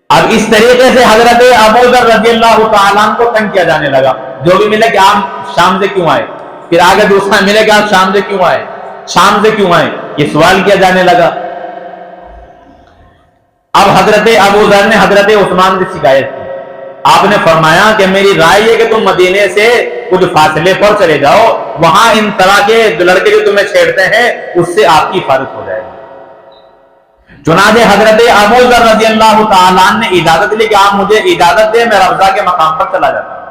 اب اس طریقے سے حضرت ابو ذر رضی اللہ تعالیٰ عنہ کو تنگ کیا جانے لگا، جو بھی ملے کہ آپ شام سے کیوں آئے، پھر آگے دوسرا ملے کہ آپ شام سے کیوں آئے، شام سے کیوں آئے، یہ سوال کیا جانے لگا۔ اب حضرت ابو ذر نے حضرت عثمان سے شکایت کی، آپ نے فرمایا کہ میری رائے یہ کہ تم مدینے سے کچھ فاصلے پر چلے جاؤ، وہاں ان طرح کے جو لڑکے جو تمہیں چھیڑتے ہیں اس سے آپ کی حفاظت ہو جائے گی۔ چنانچہ حضرت ابو ذر رضی اللہ تعالیٰ عنہ نے اجازت لی کہ آپ مجھے اجازت دیں، میں رضا کے مقام پر چلا جاتا ہوں۔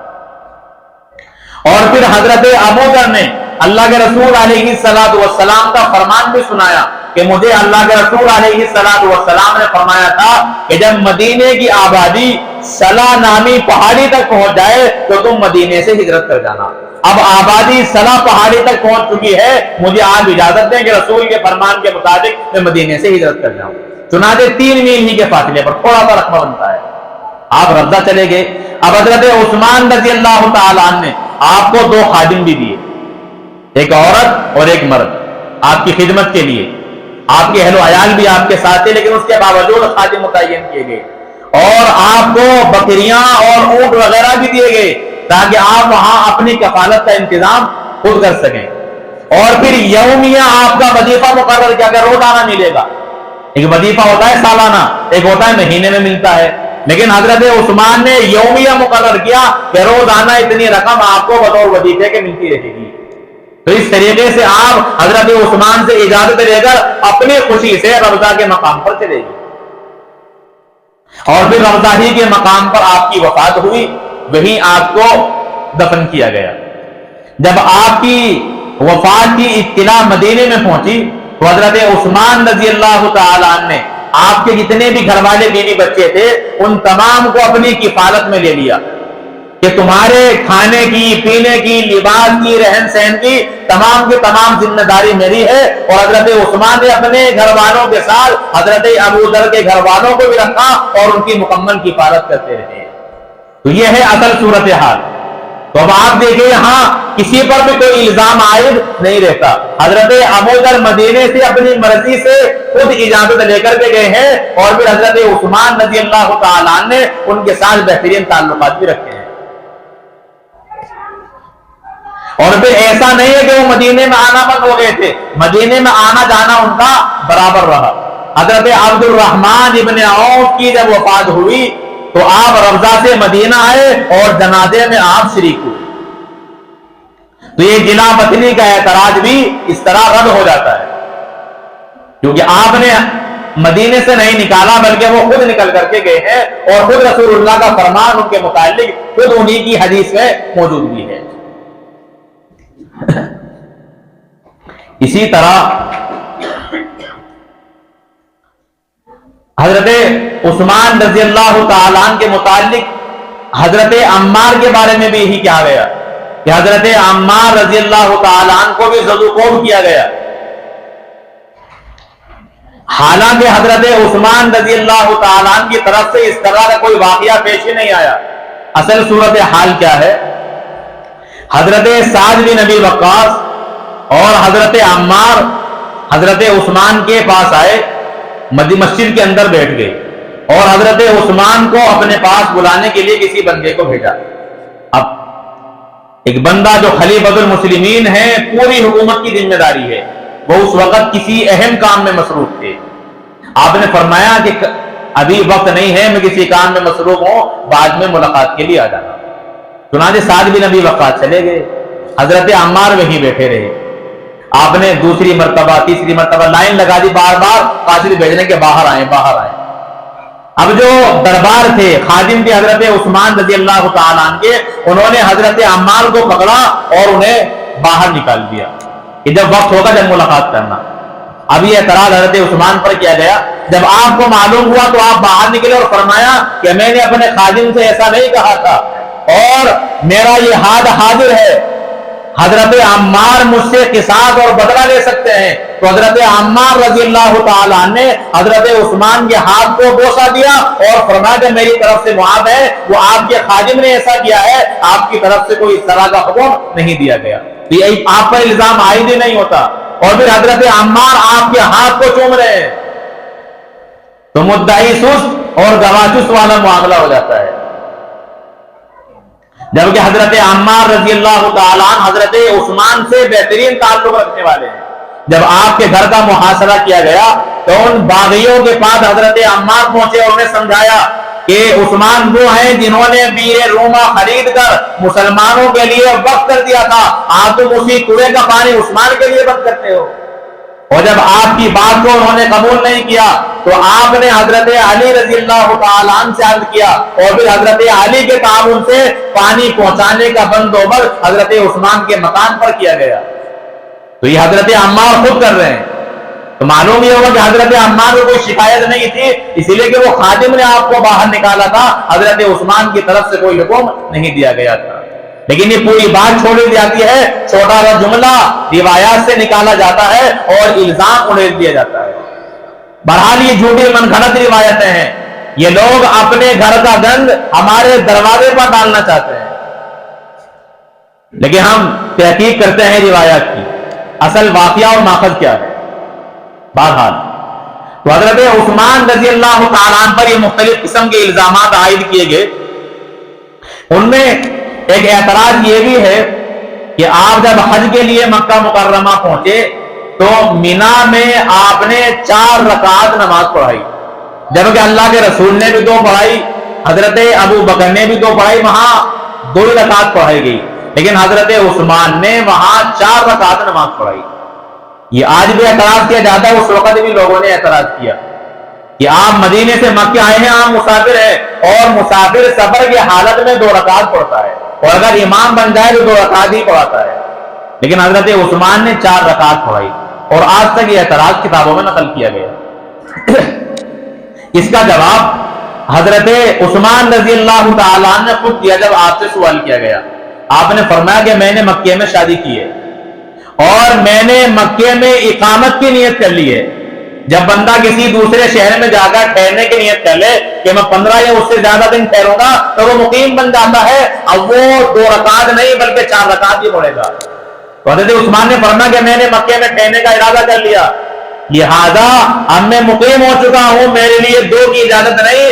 اور پھر حضرت ابو ذر نے اللہ کے رسول علیہ السلام کا فرمان بھی سنایا کہ مجھے اللہ کے رسول علیہ السلام نے فرمایا تھا کہ جب مدینے کی آبادی سلا نامی پہاڑی تک پہنچ جائے تو تم مدینے سے ہجرت کر جانا۔ اب آبادی سلا پہاڑی تک پہنچ چکی ہے، مجھے آپ اجازت دیں کہ رسول کے فرمان کے مطابق میں مدینے سے ہجرت کر جاؤں۔ چنانچہ 3 میل ہی کے فاصلے پر تھوڑا سا رقبہ بنتا ہے، آپ رضا چلے گئے۔ اب حضرت عثمان رضی اللہ تعالیٰ عنہ نے آپ کو 2 خادم بھی دیے، ایک عورت اور ایک مرد، آپ کی خدمت کے لیے۔ آپ کے اہل و عیال بھی آپ کے ساتھ تھے، لیکن اس کے باوجود خادم متعین کیے گئے، اور آپ کو بکریاں اور اونٹ وغیرہ بھی دیے گئے تاکہ آپ وہاں اپنی کفالت کا انتظام خود کر سکیں۔ اور پھر یومیہ آپ کا وظیفہ مقرر کیا کہ روزانہ ملے گا۔ ایک وظیفہ ہوتا ہے سالانہ، ایک ہوتا ہے مہینے میں ملتا ہے، لیکن حضرت عثمان نے یومیہ مقرر کیا کہ روزانہ اتنی رقم آپ کو بطور وظیفے کے ملتی رہے گی۔ تو اس طریقے سے آپ حضرت عثمان سے اجازت لے کر اپنی خوشی سے رضا کے مقام پر چلے گئے، اور پھر رضا ہی کے مقام پر آپ کی وفات ہوئی، وہیں آپ کو دفن کیا گیا۔ جب آپ کی وفات کی اطلاع مدینے میں پہنچی تو حضرت عثمان رضی اللہ تعالیٰ عنہ نے آپ کے جتنے بھی گھر والے بیوی بچے تھے ان تمام کو اپنی کفالت میں لے لیا کہ تمہارے کھانے کی، پینے کی، لباس کی، رہن سہن کی تمام کی تمام ذمہ داری میری ہے۔ اور حضرت عثمان نے اپنے گھر والوں کے ساتھ حضرت ابو ذر کے گھر والوں کو بھی رکھا اور ان کی مکمل کفالت کرتے رہے۔ تو یہ ہے اصل صورتحال۔ تو اب آپ دیکھیں یہاں کسی پر بھی کوئی الزام عائد نہیں رہتا۔ حضرت ابو ذر مدینے سے اپنی مرضی سے خود اجازت لے کر کے گئے ہیں، اور پھر حضرت عثمان رضی اللہ تعالیٰ عنہ نے ان کے ساتھ بہترین تعلقات بھی رکھے ہیں۔ اور پھر ایسا نہیں ہے کہ وہ مدینے میں آنا بند ہو گئے تھے، مدینے میں آنا جانا ان کا برابر رہا۔ حضرت عبد الرحمن ابن عوف کی جب وفات ہوئی تو آپ رضا سے مدینہ آئے اور جنازے میں آپ شریک ہوئے۔ تو یہ جلا وطنی کا اعتراض بھی اس طرح رد ہو جاتا ہے، کیونکہ آپ نے مدینے سے نہیں نکالا بلکہ وہ خود نکل کر کے گئے ہیں، اور خود رسول اللہ کا فرمان ان کے متعلق خود انہی کی حدیث میں موجود بھی ہے۔ اسی طرح حضرت عثمان رضی اللہ تعالیٰ عنہ کے متعلق حضرت عمار کے بارے میں بھی یہی کہا گیا کہ حضرت عمار رضی اللہ تعالیٰ عنہ کو بھی ضدوقوب کیا گیا، حالانکہ حضرت عثمان رضی اللہ تعالیٰ عنہ کی طرف سے اس طرح کا کوئی واقعہ پیش ہی نہیں آیا۔ اصل صورتحال کیا ہے؟ حضرت سعد بن ابی وقاص اور حضرت عمار حضرت عثمان کے پاس آئے، مسجد کے اندر بیٹھ گئے، اور حضرت عثمان کو اپنے پاس بلانے کے لیے کسی بندے کو بھیجا۔ اب ایک بندہ جو خلیفۃ المسلمین ہے، پوری حکومت کی ذمہ داری ہے، وہ اس وقت کسی اہم کام میں مصروف تھے۔ آپ نے فرمایا کہ ابھی وقت نہیں ہے، میں کسی کام میں مصروف ہوں، بعد میں ملاقات کے لیے آ جانا۔ چنانچہ سعد بن ابی وقاص چلے گئے، حضرت عمار وہیں بیٹھے رہے۔ آپ نے دوسری مرتبہ تیسری مرتبہ لائن لگا دی، بار بار قاصد بھیجنے کے باہر آئیں باہر آئیں۔ اب جو دربار تھے، خادم تھے حضرت عثمان رضی اللہ تعالیٰ عنہ کے، انہوں نے حضرت عمار کو پکڑا اور انہیں باہر نکال دیا کہ جب وقت ہوگا جب ملاقات کرنا۔ اب یہ اعتراض حضرت عثمان پر کیا گیا، جب آپ کو معلوم ہوا تو آپ باہر نکلے اور فرمایا کہ میں نے اپنے خادم سے ایسا نہیں کہا تھا اور میرا یہ ہاتھ حاضر ہے، حضرت عمار مجھ سے قصاص اور بدلہ لے سکتے ہیں۔ تو حضرت عمار رضی اللہ تعالیٰ نے حضرت عثمان کے ہاتھ کو بوسہ دیا اور فرمایا کہ میری طرف سے معاف ہے، وہ آپ کے خادم نے ایسا کیا ہے، آپ کی طرف سے کوئی اس طرح کا حکم نہیں دیا گیا، یہ آپ پر الزام عائد ہی نہیں ہوتا۔ اور پھر حضرت عمار آپ کے ہاتھ کو چوم رہے ہیں تو مدعی سست اور گواہ چست والا معاملہ ہو جاتا ہے۔ جبکہ حضرت عمار رضی اللہ تعالیٰ عنہ حضرت عثمان سے بہترین تعلق رکھنے والے ہیں۔ جب آپ کے گھر کا محاصرہ کیا گیا تو ان باغیوں کے پاس حضرت عمار پہنچے اور انہیں سمجھایا کہ عثمان وہ ہیں جنہوں نے بیر روما خرید کر مسلمانوں کے لیے وقف کر دیا تھا، آپ تم اسی کنویں کا پانی عثمان کے لیے وقف کرتے ہو۔ اور جب آپ کی بات کو انہوں نے قبول نہیں کیا تو آپ نے حضرت علی رضی اللہ تعالیٰ عنہ سے عرض کیا اور پھر حضرت علی کے تعاون سے پانی پہنچانے کا بندوبست حضرت عثمان کے مکان پر کیا گیا۔ تو یہ حضرت عمار خود کر رہے ہیں، تو معلوم یہ ہوگا کہ حضرت عمار کو کوئی شکایت نہیں تھی، اسی لیے کہ وہ خادم نے آپ کو باہر نکالا تھا، حضرت عثمان کی طرف سے کوئی حکم نہیں دیا گیا تھا۔ لیکن یہ پوری بات چھوڑ دی جاتی ہے، چھوٹا سا جملہ روایات سے نکالا جاتا ہے اور الزام اڑیل دیا جاتا ہے۔ بہرحال یہ جھوٹی من گھڑت روایتیں ہیں، یہ لوگ اپنے گھر کا گند ہمارے دروازے پر ڈالنا چاہتے ہیں، لیکن ہم تحقیق کرتے ہیں روایات کی اصل واقعہ اور ماخذ کیا ہے۔ بہرحال تو حضرت عثمان رضی اللہ تعالیٰ عنہ پر یہ مختلف قسم کے الزامات عائد کیے گئے۔ ان میں ایک اعتراض یہ بھی ہے کہ آپ جب حج کے لیے مکہ مکرمہ پہنچے تو مینا میں آپ نے 4 رکعت نماز پڑھائی، جبکہ اللہ کے رسول نے بھی 2 پڑھائی، حضرت ابو بکر نے بھی 2 پڑھائی، وہاں 2 رکعت پڑھائی گئی، لیکن حضرت عثمان نے وہاں 4 رکعت نماز پڑھائی۔ یہ آج بھی اعتراض کیا جاتا ہے، اس وقت بھی لوگوں نے اعتراض کیا کہ آپ مدینے سے مکہ آئے ہیں، آپ مسافر ہیں اور مسافر سفر کی حالت میں 2 رکعت پڑھتا ہے، اور اگر امام بن جائے تو 2 رکعت ہی پڑھاتا ہے، لیکن حضرت عثمان نے 4 رکعت پڑھائی، اور آج تک یہ اعتراض کتابوں میں نقل کیا گیا۔ اس کا جواب حضرت عثمان رضی اللہ تعالیٰ عنہ نے خود دیا جب آپ سے سوال کیا گیا۔ آپ نے فرمایا کہ میں نے مکے میں شادی کی ہے اور میں نے مکے میں اقامت کی نیت کر لی ہے۔ جب بندہ کسی دوسرے شہر میں جا کر ٹھہرنے کی نیت کر لے کہ میں 15 یا اس سے زیادہ دن ٹھہروں گا تو وہ مقیم بن جاتا ہے، اب وہ 2 رکعت نہیں بلکہ 4 رکعت ہی پڑھے گا۔ تو حضرت عثمان نے فرمایا کہ میں نے مکے میں ٹھہرنے کا ارادہ کر لیا، لہذا اب میں مقیم ہو چکا ہوں، میرے لیے 2 کی اجازت نہیں،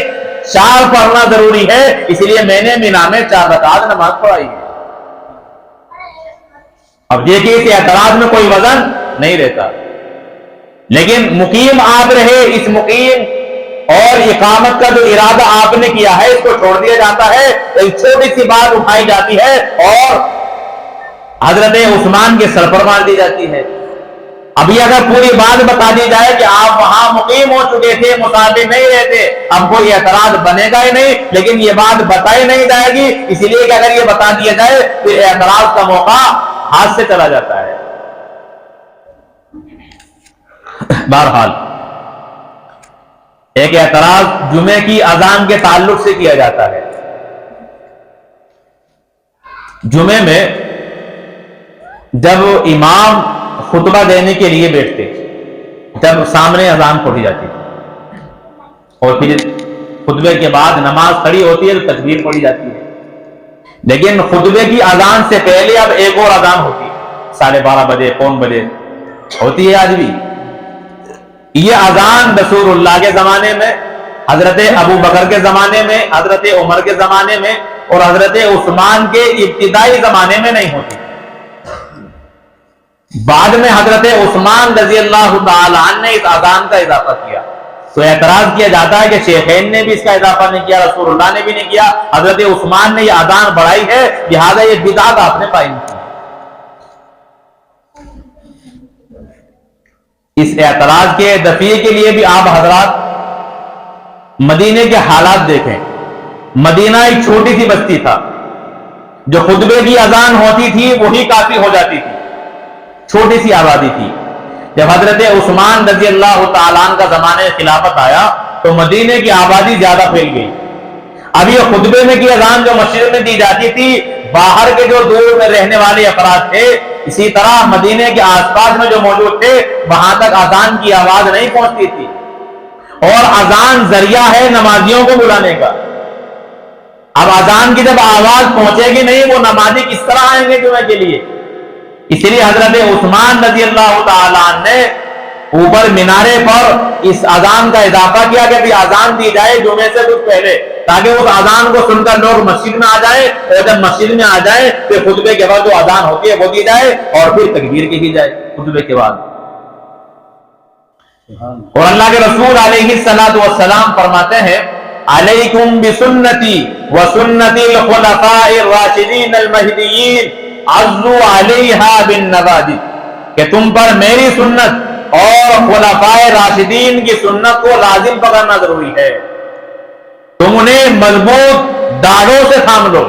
4 پڑھنا ضروری ہے، اس لیے میں نے مینا میں 4 رکعت نماز پڑھائی ہے۔ اب یہ کہ اس اعتراض میں کوئی وزن نہیں رہتا، لیکن مقیم آپ رہے، اس مقیم اور اقامت کا جو ارادہ آپ نے کیا ہے اس کو چھوڑ دیا جاتا ہے، ایک چھوٹی سی بات اٹھائی جاتی ہے اور حضرت عثمان کے سر پر مار دی جاتی ہے۔ ابھی اگر پوری بات بتا دی جائے کہ آپ وہاں مقیم ہو چکے تھے، مسافر نہیں رہتے، اب کوئی اعتراض بنے گا ہی نہیں، لیکن یہ بات بتائی نہیں جائے گی، اسی لیے کہ اگر یہ بتا دیا جائے تو اعتراض کا موقع ہاتھ سے چلا جاتا ہے۔ بہرحال ایک اعتراض جمعے کی اذان کے تعلق سے کیا جاتا ہے۔ جمعے میں جب امام خطبہ دینے کے لیے بیٹھتے، جب سامنے اذان پڑھی جاتی اور پھر خطبے کے بعد نماز کھڑی ہوتی ہے تو تکبیر پڑھی جاتی ہے، لیکن خطبے کی اذان سے پہلے اب ایک اور اذان ہوتی ہے، 12:30 بجے، 1 بجے ہوتی ہے آج بھی۔ یہ اذان رسول اللہ کے زمانے میں، حضرت ابو بکر کے زمانے میں، حضرت عمر کے زمانے میں اور حضرت عثمان کے ابتدائی زمانے میں نہیں ہوتی، بعد میں حضرت عثمان رضی اللہ تعالی عنہ نے اس اذان کا اضافہ کیا۔ تو اعتراض کیا جاتا ہے کہ شیخین نے بھی اس کا اضافہ نہیں کیا، رسول اللہ نے بھی نہیں کیا، حضرت عثمان نے یہ اذان بڑھائی ہے، لہذا یہ بدعت آپ نے قائم کی۔ اس اعتراض کے دفعے کے لیے بھی آپ حضرات مدینے کے حالات دیکھیں۔ مدینہ ایک چھوٹی سی بستی تھا، جو خطبے کی اذان ہوتی تھی وہی کافی ہو جاتی تھی، چھوٹی سی آبادی تھی۔ جب حضرت عثمان رضی اللہ تعالیٰ عنہ کا زمانہ خلافت آیا تو مدینے کی آبادی زیادہ پھیل گئی۔ اب یہ خطبے میں کی اذان جو مسجد میں دی جاتی تھی، باہر کے جو دور میں رہنے والے افراد تھے، اسی طرح مدینے کے آس پاس میں جو موجود تھے، وہاں تک اذان کی آواز نہیں پہنچتی تھی۔ اور اذان ذریعہ ہے نمازیوں کو بلانے کا۔ اب اذان کی جب آواز پہنچے گی نہیں، وہ نمازی کس طرح آئیں گے جمعے کے لیے؟ اس لیے حضرت عثمان رضی اللہ تعالیٰ عنہ نے اوپر مینارے پر اس اذان کا اضافہ کیا کہ اذان دی جائے جمعے سے کچھ پہلے، تاکہ اس اذان کو سن کر لوگ مسجد میں آ جائیں، اور جب مسجد میں آ جائیں پھر خطبے کے بعد جو اذان ہوتی ہے وہ دی جائے اور پھر تکبیر کی جائے خطبے کے بعد۔ اور اللہ کے رسول علیہ الصلوۃ والسلام فرماتے ہیں علیکم بسنتی وسنت الخلفاء الراشدین المہدیین عضوا علیہا بالنواجذ، کہ تم پر میری سنت اور خلفاء راشدین کی سنت کو لازم پکڑنا ضروری ہے، تم انہیں مضبوط داڑھوں سے تھام لو،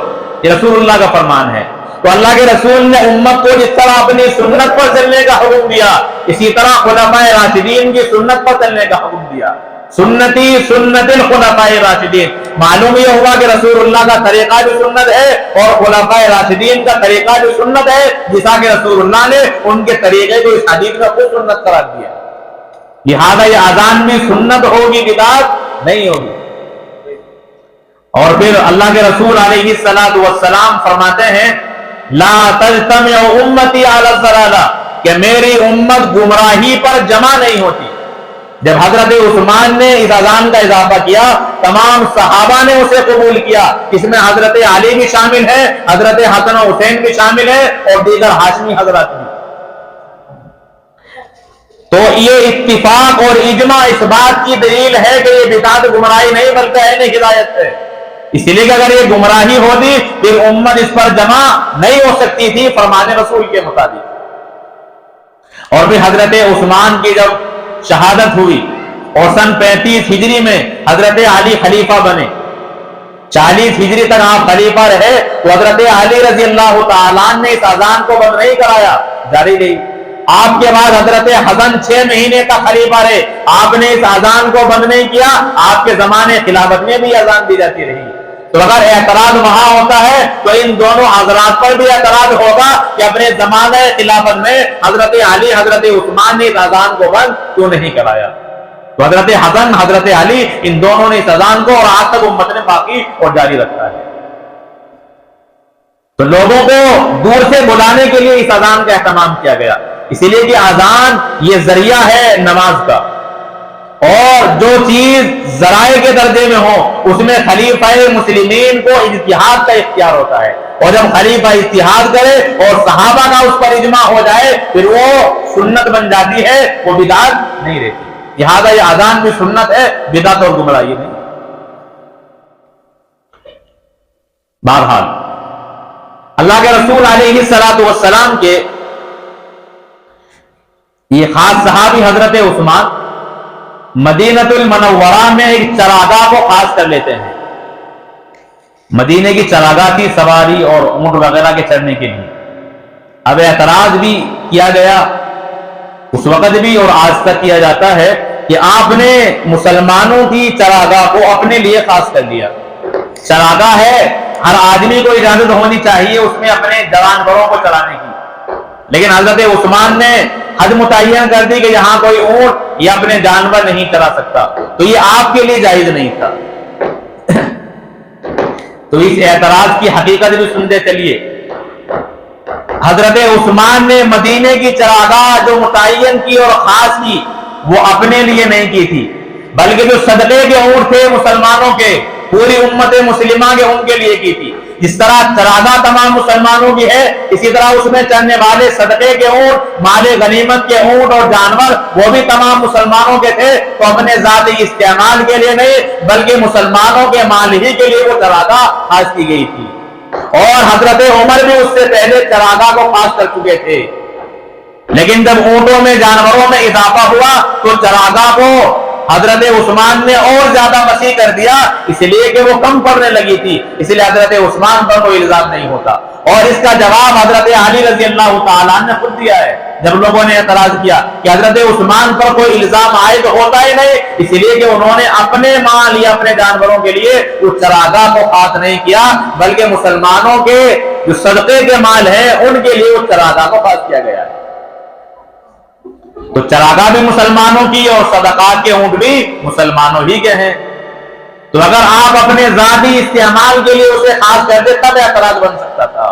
یہ رسول اللہ کا فرمان ہے۔ تو اللہ کے رسول نے امت کو جس طرح اپنی سنت پر چلنے کا حکم دیا، اسی طرح خلفاء راشدین کی سنت پر چلنے کا حکم دیا۔ سنتی سنت الخلفاء راشدین، معلوم یہ ہوا کہ رسول اللہ کا طریقہ بھی سنت ہے اور خلفاء راشدین کا طریقہ بھی سنت ہے، جیسا کہ رسول اللہ نے ان کے طریقے کو اس حدیث میں خود سنت قرار دیا۔ لہذا یہ اذان بھی سنت ہوگی، بدعت نہیں ہوگی۔ اور پھر اللہ کے رسول علیہ الصلوۃ والسلام فرماتے ہیں لا تجتمع امتی علی الضلالہ، کہ میری امت گمراہی پر جمع نہیں ہوتی۔ جب حضرت عثمان نے اس اذان کا اضافہ کیا، تمام صحابہ نے اسے قبول کیا، اس میں حضرت علی بھی شامل ہے، حضرت حسن و حسین بھی شامل ہے اور دیگر ہاشمی حضرات بھی۔ تو یہ اتفاق اور اجماع اس بات کی دلیل ہے کہ یہ بدعت گمراہی نہیں بلکہ اہل ہدایت ہے۔ اس لیے کہ اگر یہ گمراہی ہوتی پھر امت اس پر جمع نہیں ہو سکتی تھی فرمان رسول کے مطابق۔ اور پھر حضرت عثمان کی جب شہادت ہوئی اور سن 35 ہجری میں حضرت علی خلیفہ بنے، 40 ہجری تک آپ خلیفہ رہے، تو حضرت علی رضی اللہ تعالیٰ نے اس اذان کو بند نہیں کرایا، جاری رہی۔ آپ کے بعد حضرت حسن 6 مہینے تک خلیفہ رہے، آپ نے اس اذان کو بند نہیں کیا، آپ کے زمانے خلافت میں بھی اذان دی جاتی رہی۔ تو اگر اعتراض وہاں ہوتا ہے تو ان دونوں حضرات پر بھی اعتراض ہوگا کہ اپنے زمانہ خلافت میں حضرت علی حضرت عثمان نے اس اذان کو بند کیوں نہیں کرایا۔ تو حضرت حسن حضرت علی ان دونوں نے اس اذان کو اور آج تک امت نے باقی اور جاری رکھا ہے۔ تو لوگوں کو دور سے بلانے کے لیے اس اذان کا اہتمام کیا گیا، اسی لیے کہ اذان یہ ذریعہ ہے نماز کا، اور جو چیز ذرائع کے درجے میں ہو اس میں خلیفہ مسلمین کو اجتہاد کا اختیار ہوتا ہے، اور جب خلیفہ اجتہاد کرے اور صحابہ کا اس پر اجماع ہو جائے پھر وہ سنت بن جاتی ہے، وہ بدعت نہیں رہتی۔ لہذا یہ اذان بھی سنت ہے، بدعت اور گمراہی نہیں۔ بہرحال اللہ کے رسول علیہ الصلوۃ والسلام کے یہ خاص صحابی حضرت عثمان مدینۃ المنورہ میں ایک چراگاہ کو خاص کر لیتے ہیں۔ مدینے کی چراگاہ کی سواری اور اونٹ وغیرہ کے چڑھنے کے لیے اب اعتراض بھی کیا گیا اس وقت بھی اور آج تک کیا جاتا ہے کہ آپ نے مسلمانوں کی چراگاہ کو اپنے لیے خاص کر دیا۔ چراگاہ ہے، ہر آدمی کو اجازت ہونی چاہیے اس میں اپنے جانوروں کو چرانے کی، لیکن حضرت عثمان نے حد متعین کر دی کہ یہاں کوئی اونٹ یا اپنے جانور نہیں چرا سکتا، تو یہ آپ کے لیے جائز نہیں تھا۔ تو اس اعتراض کی حقیقت بھی سنتے چلیے۔ حضرت عثمان نے مدینے کی چراگاہ جو متعین کی اور خاص کی وہ اپنے لیے نہیں کی تھی، بلکہ جو صدقے کے اونٹ تھے مسلمانوں کے پوری امت مسلمہ کے ان کے لیے کی تھی. جس طرح چراگاہ تمام مسلمانوں کی ہے، اسی طرح اس میں چلنے والے صدقے کے اونٹ، مال غنیمت کے اونٹ اور جانور وہ بھی تمام مسلمانوں کے تھے. تو اپنے ذاتی استعمال کے لیے نہیں بلکہ مسلمانوں کے مال ہی کے لیے وہ چراگاہ خاص کی گئی تھی. اور حضرت عمر بھی اس سے پہلے چراگاہ کو خاص کر چکے تھے. لیکن جب اونٹوں میں جانوروں میں اضافہ ہوا تو چراگاہ کو حضرت عثمان نے اور زیادہ وسیع کر دیا، اس لیے کہ وہ کم پڑنے لگی تھی. اس لیے حضرت عثمان پر کوئی الزام نہیں ہوتا. اور اس کا جواب حضرت علی رضی اللہ تعالیٰ نے خود دیا ہے جب لوگوں نے اعتراض کیا کہ حضرت عثمان پر کوئی الزام عائد ہوتا ہی نہیں، اس لیے کہ انہوں نے اپنے مال یا اپنے جانوروں کے لیے اس چراگاہ کو خاص نہیں کیا بلکہ مسلمانوں کے جو صدقے کے مال ہیں ان کے لیے اس چراگاہ کو خاص کیا گیا ہے. تو چراگاہ بھی مسلمانوں کی اور صدقات کے اونٹ بھی مسلمانوں ہی کے ہیں. تو اگر آپ اپنے ذاتی استعمال کے لیے اسے خاص کرتے تب اعتراض بن سکتا تھا،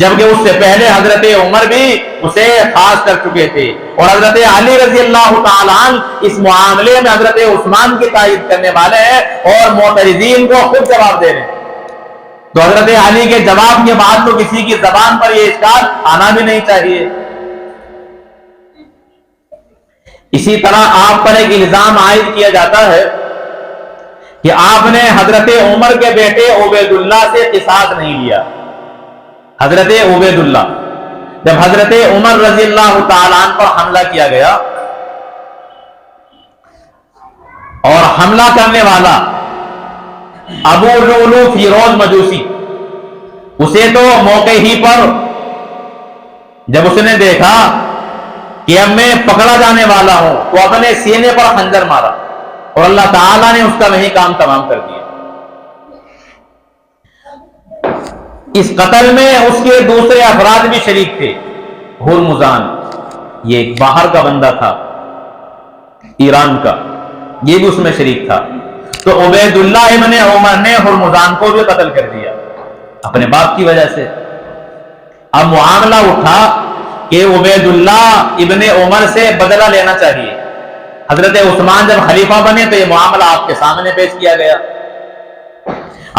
جبکہ اس سے پہلے حضرت عمر بھی اسے خاص کر چکے تھے. اور حضرت علی رضی اللہ تعالیٰ عنہ اس معاملے میں حضرت عثمان کی تائید کرنے والے ہیں اور معترضین کو خود جواب دے رہے ہیں. تو حضرت علی کے جواب کے بعد تو کسی کی زبان پر یہ اشکال آنا بھی نہیں چاہیے. اسی طرح آپ پر ایک الزام عائد کیا جاتا ہے کہ آپ نے حضرت عمر کے بیٹے عبید اللہ سے قصاص نہیں لیا. حضرت عبید اللہ جب حضرت عمر رضی اللہ تعالیٰ عنہ پر حملہ کیا گیا اور حملہ کرنے والا ابو لؤلؤ فیروز مجوسی، اسے تو موقع ہی پر جب اس نے دیکھا کہ اب میں پکڑا جانے والا ہوں تو اپنے سینے پر خنجر مارا اور اللہ تعالیٰ نے اس کا وہی کام تمام کر دیا. اس قتل میں اس کے دوسرے افراد بھی شریک تھے. ہرمزان یہ ایک باہر کا بندہ تھا ایران کا، یہ بھی اس میں شریک تھا. تو عبید اللہ ابن عمر نے ہرمزان کو بھی قتل کر دیا اپنے باپ کی وجہ سے. اب معاملہ اٹھا کہ عبید اللہ ابن عمر سے بدلہ لینا چاہیے. حضرت عثمان جب خلیفہ بنے تو یہ معاملہ آپ کے سامنے پیش کیا گیا.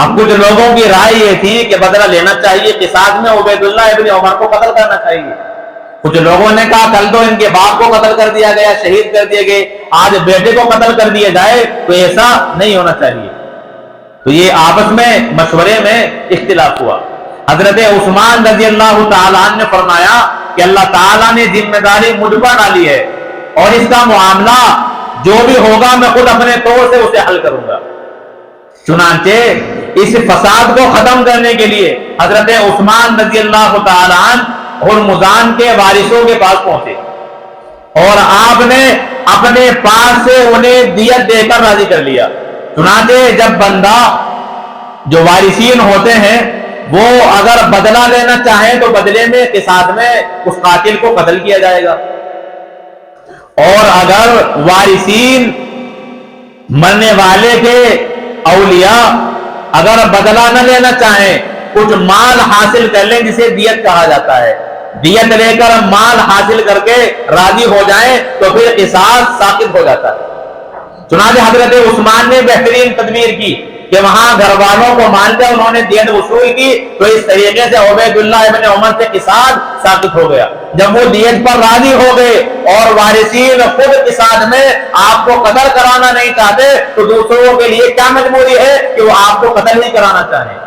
اب کچھ لوگوں کی رائے یہ تھی کہ بدلہ لینا چاہیے، قصاص میں عبید اللہ ابن عمر کو قتل کرنا چاہیے. کچھ لوگوں نے کہا کل تو ان کے باپ کو قتل کر دیا گیا، شہید کر دیے گئے، آج بیٹے کو قتل کر دیا جائے تو ایسا نہیں ہونا چاہیے. تو یہ آپس میں مشورے میں اختلاف ہوا. حضرت عثمان رضی اللہ تعالیٰ عنہ نے فرمایا کہ اللہ تعالیٰ نے ذمہ داری مجھ پر ڈالی ہے اور اس کا معاملہ جو بھی ہوگا میں خود اپنے طور سے اسے حل کروں گا. چنانچہ اس فساد کو ختم کرنے کے لیے حضرت عثمان رضی اللہ تعالیٰ عنہ ہرمزان کے وارثوں کے پاس پہنچے اور آپ نے اپنے پاس سے انہیں دیت دے کر راضی کر لیا. چنانچہ جب بندہ جو وارثین ہوتے ہیں وہ اگر بدلہ لینا چاہیں تو بدلے میں قصاص میں اس قاتل کو قتل کیا جائے گا، اور اگر وارثین مرنے والے کے اولیاء اگر بدلہ نہ لینا چاہیں کچھ مال حاصل کر لیں جسے دیت کہا جاتا ہے، دیت لے کر مال حاصل کر کے راضی ہو جائیں تو پھر قصاص ساقط ہو جاتا ہے. چنانچہ حضرت عثمان نے بہترین تدبیر کی کہ وہاں گھر والوں کو مان کر انہوں نے دیت وصول کی تو اس طریقے سے عبید اللہ ابن عمر سے قصاص ساقط ہو گیا. جب وہ دیت پر راضی ہو گئے اور وارثین خود قصاص میں آپ کو قتل کرانا نہیں چاہتے تو دوسروں کے لیے کیا مجبوری ہے کہ وہ آپ کو قتل نہیں کرانا چاہیں.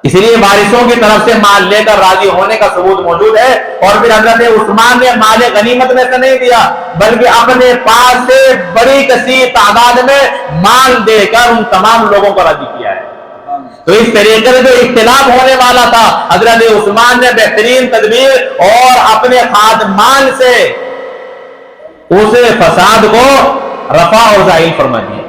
اس لیے وارثوں کی طرف سے مال لے کر راضی ہونے کا ثبوت موجود ہے. اور پھر حضرت عثمان نے مال غنیمت میں سے نہیں دیا بلکہ اپنے پاس سے بڑی کثیر تعداد میں مال دے کر ان تمام لوگوں کو راضی کیا ہے. تو اس طریقے سے جو اختلاف ہونے والا تھا حضرت عثمان نے بہترین تدبیر اور اپنے خاص مال سے اس فساد کو رفع اور زائل فرما دیا.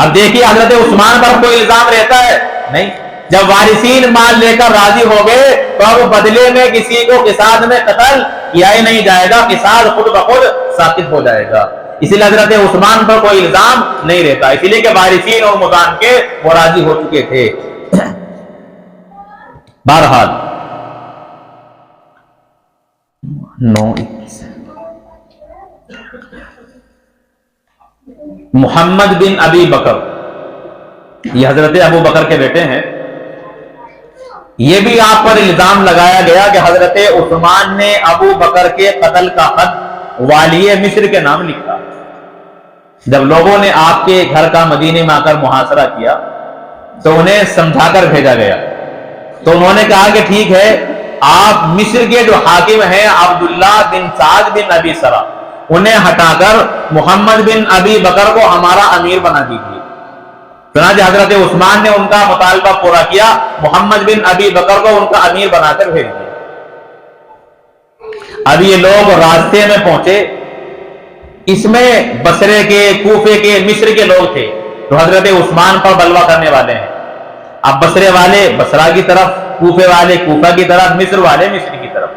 اب دیکھیے حضرت عثمان پر کوئی الزام رہتا ہے نہیں. جب وارثین مال لے کر راضی ہو گئے تو اب بدلے میں کسی کو قصاص میں قتل کیا ہی نہیں جائے گا، قصاص خود بخود ساقط ہو جائے گا. اسی لیے حضرت عثمان پر کوئی الزام نہیں رہتا، اسی لیے کہ وارثین اور مدان کے وہ راضی ہو چکے تھے. بہرحال محمد بن ابی بکر یہ حضرت ابو بکر کے بیٹے ہیں. یہ بھی آپ پر الزام لگایا گیا کہ حضرت عثمان نے ابو بکر کے قتل کا خط والی مصر کے نام لکھا. جب لوگوں نے آپ کے گھر کا مدینے میں آ کر محاصرہ کیا تو انہیں سمجھا کر بھیجا گیا. تو انہوں نے کہا کہ ٹھیک ہے، آپ مصر کے جو حاکم ہیں عبداللہ بن سعد بن ابی سرا، انہیں ہٹا کر محمد بن ابی بکر کو ہمارا امیر بنا دیجیے. چنانچہ حضرت عثمان نے ان کا مطالبہ پورا کیا، محمد بن ابی بکر کو ان کا امیر بنا کر بھیج دیا. اب یہ لوگ راستے میں پہنچے، اس میں بصرے کے، کوفے کے، مصر کے لوگ تھے تو حضرت عثمان پر بلوا کرنے والے ہیں. اب بصرے والے بصرہ کی طرف، کوفے والے کوفہ کی طرف، مصر والے مصر کی طرف.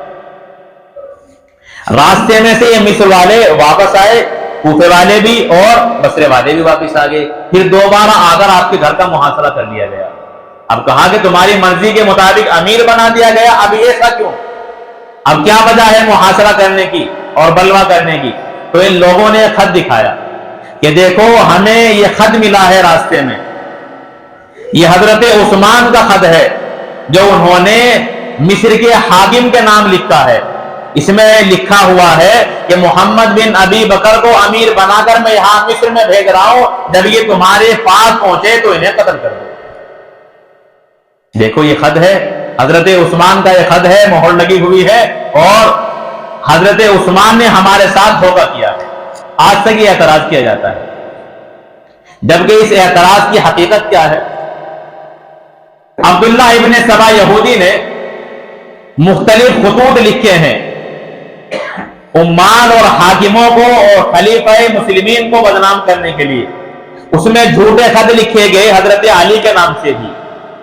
راستے میں سے یہ مصر والے واپس آئے، کوفے والے بھی اور بصرے والے بھی واپس آ گئے. پھر دوبارہ آ کر آپ کے گھر کا محاصرہ کر لیا گیا. اب کہا کہ تمہاری مرضی کے مطابق امیر بنا دیا گیا، اب ایسا کیوں؟ اب کیا وجہ ہے محاصرہ کرنے کی اور بلوا کرنے کی؟ تو ان لوگوں نے خط دکھایا کہ دیکھو ہمیں یہ خط ملا ہے راستے میں، یہ حضرت عثمان کا خط ہے جو انہوں نے مصر کے حاکم کے نام لکھا ہے. اس میں لکھا ہوا ہے کہ محمد بن ابی بکر کو امیر بنا کر میں یہاں مصر میں بھیج رہا ہوں، جب یہ تمہارے پاس پہنچے تو انہیں قتل کر دو. دیکھو یہ خط ہے، حضرت عثمان کا یہ خط ہے، مہر لگی ہوئی ہے، اور حضرت عثمان نے ہمارے ساتھ دھوکہ کیا ہے. آج تک یہ اعتراض کیا جاتا ہے، جبکہ اس اعتراض کی حقیقت کیا ہے؟ عبداللہ ابن سبا یہودی نے مختلف خطوط لکھے ہیں عمال اور حاکموں کو اور خلیفہ مسلمین کو بدنام کرنے کے لیے. اس میں جھوٹے خط لکھے گئے حضرت علی کے نام سے بھی،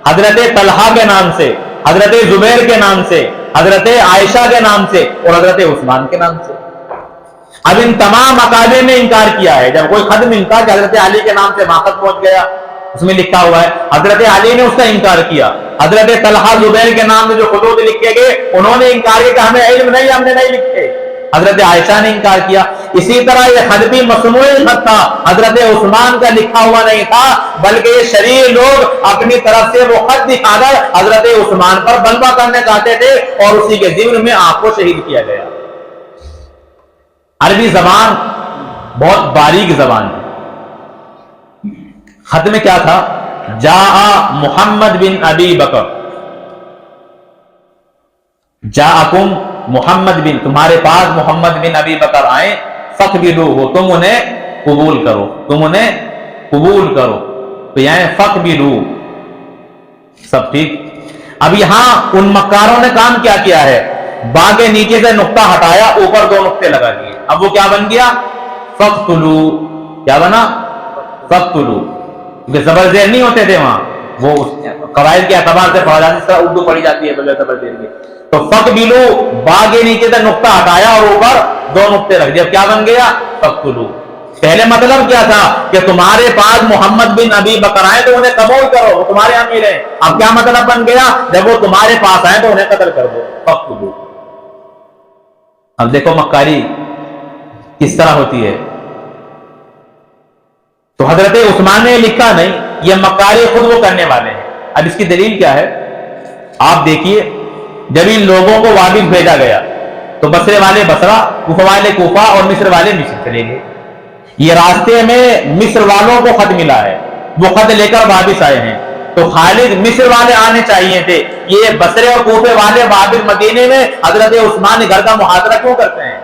حضرت طلحہ کے نام سے، حضرت زبیر کے نام سے، حضرت عائشہ کے نام سے اور حضرت عثمان کے نام سے. اب ان تمام اکابر نے انکار کیا ہے. جب کوئی خط ملتا کہ حضرت علی کے نام سے ماخذ پہنچ گیا، اس میں لکھا ہوا ہے، حضرت علی نے اس کا انکار کیا. حضرت طلحہ زبیر کے نام سے جو خطوط لکھے گئے انہوں نے انکار کیا کہ ہمیں علم نہیں، ہم نے نہیں لکھے. حضرت عائشہ نے انکار کیا. اسی طرح یہ خط بھی مصنوعی خط تھا، حضرت عثمان کا لکھا ہوا نہیں تھا، بلکہ یہ شرعی لوگ اپنی طرف سے وہ خط دکھا کر حضرت عثمان پر بلوا کرنے چاہتے تھے اور اسی کے ضمن میں آپ کو شہید کیا گیا. عربی زبان بہت باریک زبان ہے. خط میں کیا تھا؟ جاء محمد بن ابی بکر، جاءکم محمد بن، تمہارے پاس محمد بن ابی بکر آئے، فقبلوہ، تم انہیں قبول کرو، تم انہیں قبول کرو. تو یہاں فقبلوہ، سب ٹھیک. اب یہاں ان مکاروں نے کام کیا کیا ہے؟ با کے نیچے سے نقطہ ہٹایا، اوپر دو نقطے لگا دیے. اب وہ کیا بن گیا؟ فقتلو. کیا بنا؟ فقتلو. کیونکہ زبر زیر نہیں ہوتے تھے وہاں، وہ قواعد کے اعتبار سے پڑھا جاتا ہے، اس طرح اردو پڑھی جاتی ہے بغیر زبر زیر کے. تو فقبلو، با کے نیچے سے نقطہ ہٹایا اور اوپر دو نقطے رکھ دیا. کیا بن گیا؟ فقتلو. پہلے مطلب کیا تھا کہ تمہارے پاس محمد بن ابی بکر آئے تو انہیں قبول کرو، وہ تمہارے امیر ہیں. اب کیا مطلب بن گیا؟ جب وہ تمہارے پاس آئے تو انہیں قتل کر دو. فقتلو. اب دیکھو مکاری کس طرح ہوتی ہے. تو حضرت عثمان نے لکھا نہیں، یہ مکاری خود وہ کرنے والے ہیں. اب اس کی دلیل کیا ہے؟ آپ دیکھیے، جب ان لوگوں کو واپس بھیجا گیا تو بصرے والے بصرہ، کوفہ والے کوفہ اور مصر والے مصر چلے گئے. یہ راستے میں مصر والوں کو خط ملا ہے، وہ خط لے کر واپس آئے ہیں. تو خالد مصر والے آنے چاہیے تھے، یہ بصرے اور کوفے والے واپس مدینے میں حضرت عثمان گھر کا محاصرہ کیوں کرتے ہیں؟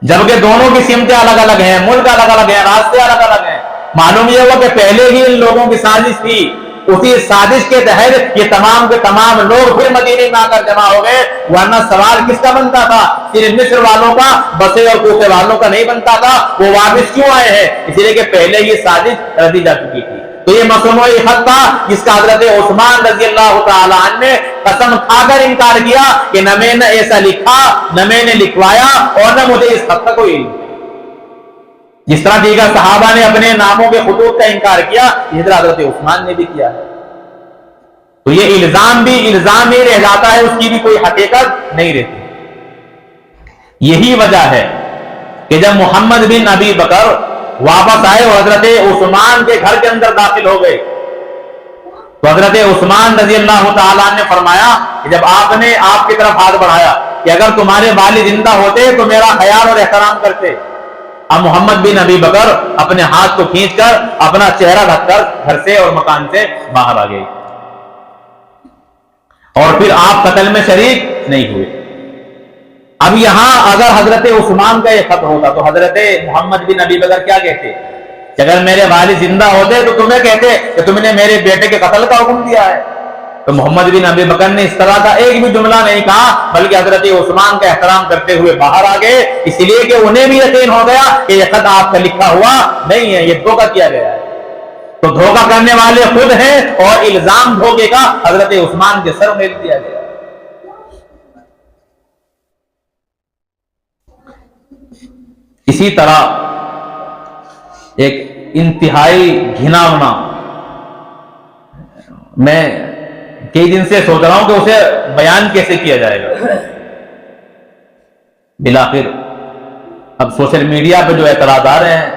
جبکہ دونوں کی سمتیں الگ الگ ہیں، ملک الگ الگ ہیں، راستے الگ الگ ہیں. معلوم یہ ہوا کہ پہلے ہی ان لوگوں کی سازش تھی، اسی سازش کے تحت یہ تمام کے تمام لوگ پھر مدینے میں آ کر جمع ہو گئے. ورنہ سوال کس کا بنتا تھا؟ صرف مصر والوں کا، بصرے اور کوفے والوں کا نہیں بنتا تھا. وہ واپس کیوں آئے ہیں؟ اس لیے کہ پہلے یہ سازش رچی جا چکی تھی. تو یہ مصنوعی خط تھا جس کا حضرت عثمان رضی اللہ تعالی عنہ نے قسم کھا کر انکار کیا کہ نہ میں نے ایسا لکھا، نہ میں نے لکھوایا اور نہ مجھے اس خط کا کوئی علم. جس طرح دیگر صحابہ نے اپنے ناموں کے خطوط کا انکار کیا، اسی طرح حضرت عثمان نے بھی کیا ہے. تو یہ الزام بھی الزام ہی رہ جاتا ہے، اس کی بھی کوئی حقیقت نہیں رہتی. یہی وجہ ہے کہ جب محمد بن ابی بکر واپس آئے اور حضرت عثمان کے گھر کے اندر داخل ہو گئے تو حضرت عثمان رضی اللہ تعالیٰ نے فرمایا کہ جب آپ نے آپ کی طرف ہاتھ بڑھایا کہ اگر تمہارے والد زندہ ہوتے تو میرا خیال اور احترام کرتے، اب محمد بن ابی بکر اپنے ہاتھ کو کھینچ کر اپنا چہرہ ڈھک کر گھر سے اور مکان سے باہر آ گئے، اور پھر آپ قتل میں شریک نہیں ہوئے۔ اب یہاں اگر حضرت عثمان کا یہ خط ہوتا تو حضرت محمد بن ابی بکر کیا کہتے کہ اگر میرے والد زندہ ہوتے تو تمہیں کہتے کہ تم نے میرے بیٹے کے قتل کا حکم دیا ہے۔ تو محمد بن ابی بکر نے اس طرح کا ایک بھی جملہ نہیں کہا، بلکہ حضرت عثمان کا احترام کرتے ہوئے باہر آ گئے، اس لیے کہ انہیں بھی یقین ہو گیا کہ یہ خط آپ کا لکھا ہوا نہیں ہے، یہ دھوکہ کیا گیا ہے۔ تو دھوکہ کرنے والے خود ہیں اور الزام دھوکے کا حضرت عثمان کے سر میں دیا گیا۔ اسی طرح ایک انتہائی گھناؤنا، میں کئی دن سے سوچ رہا ہوں کہ اسے بیان کیسے کیا جائے گا، بالآخر اب سوشل میڈیا پہ جو اعتراض آ رہے ہیں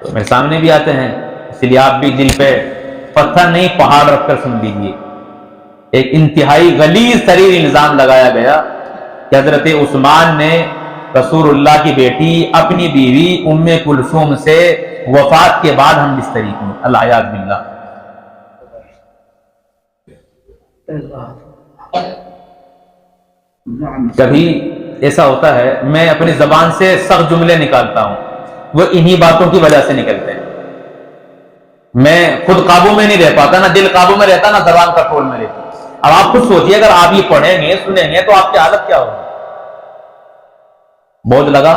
تو میرے سامنے بھی آتے ہیں، اس لیے آپ بھی دل پہ پتھر نہیں پہاڑ رکھ کر سن لیجیے۔ ایک انتہائی غلیظ ترین الزام لگایا گیا کہ حضرت عثمان نے رسول اللہ کی بیٹی اپنی بیوی ام کلثوم سے وفات کے بعد ہم بستری کی، العیاذ باللہ۔ کبھی ایسا ہوتا ہے میں اپنی زبان سے سخت جملے نکالتا ہوں، وہ انہی باتوں کی وجہ سے نکلتے ہیں، میں خود قابو میں نہیں رہ پاتا، نہ دل قابو میں رہتا نہ زبان کنٹرول میں رہتی۔ اب آپ خود سوچئے اگر آپ یہ پڑھیں گے سنیں گے تو آپ کی حالت کیا ہوگی؟ بوجھ لگا؟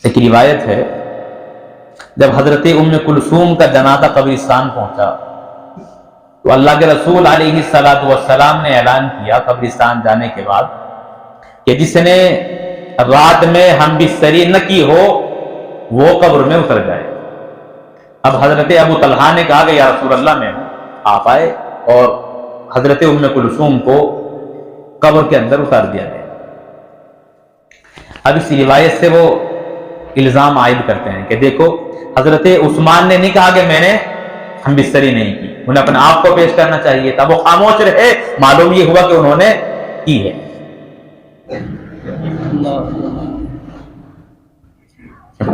ایک روایت ہے جب حضرت ام کلثوم کا جنازہ قبرستان پہنچا تو اللہ کے رسول علیہ الصلوۃ والسلام نے اعلان کیا قبرستان جانے کے بعد کہ جس نے رات میں ہم بستری نہ کی ہو وہ قبر میں اتر جائے۔ اب حضرت ابو طلحہ نے کہا کہ یا رسول اللہ میں ہوں، آپ آئے اور حضرت ام کلثوم کو قبر کے اندر اتار دیا گیا۔ اب اس روایت سے وہ الزام عائد کرتے ہیں کہ دیکھو حضرت عثمان نے نہیں کہا کہ میں نے ہم بستری نہیں کی، انہیں اپنے آپ کو پیش کرنا چاہیے تھا، وہ خاموش رہے، معلوم یہ ہوا کہ انہوں نے کی ہے۔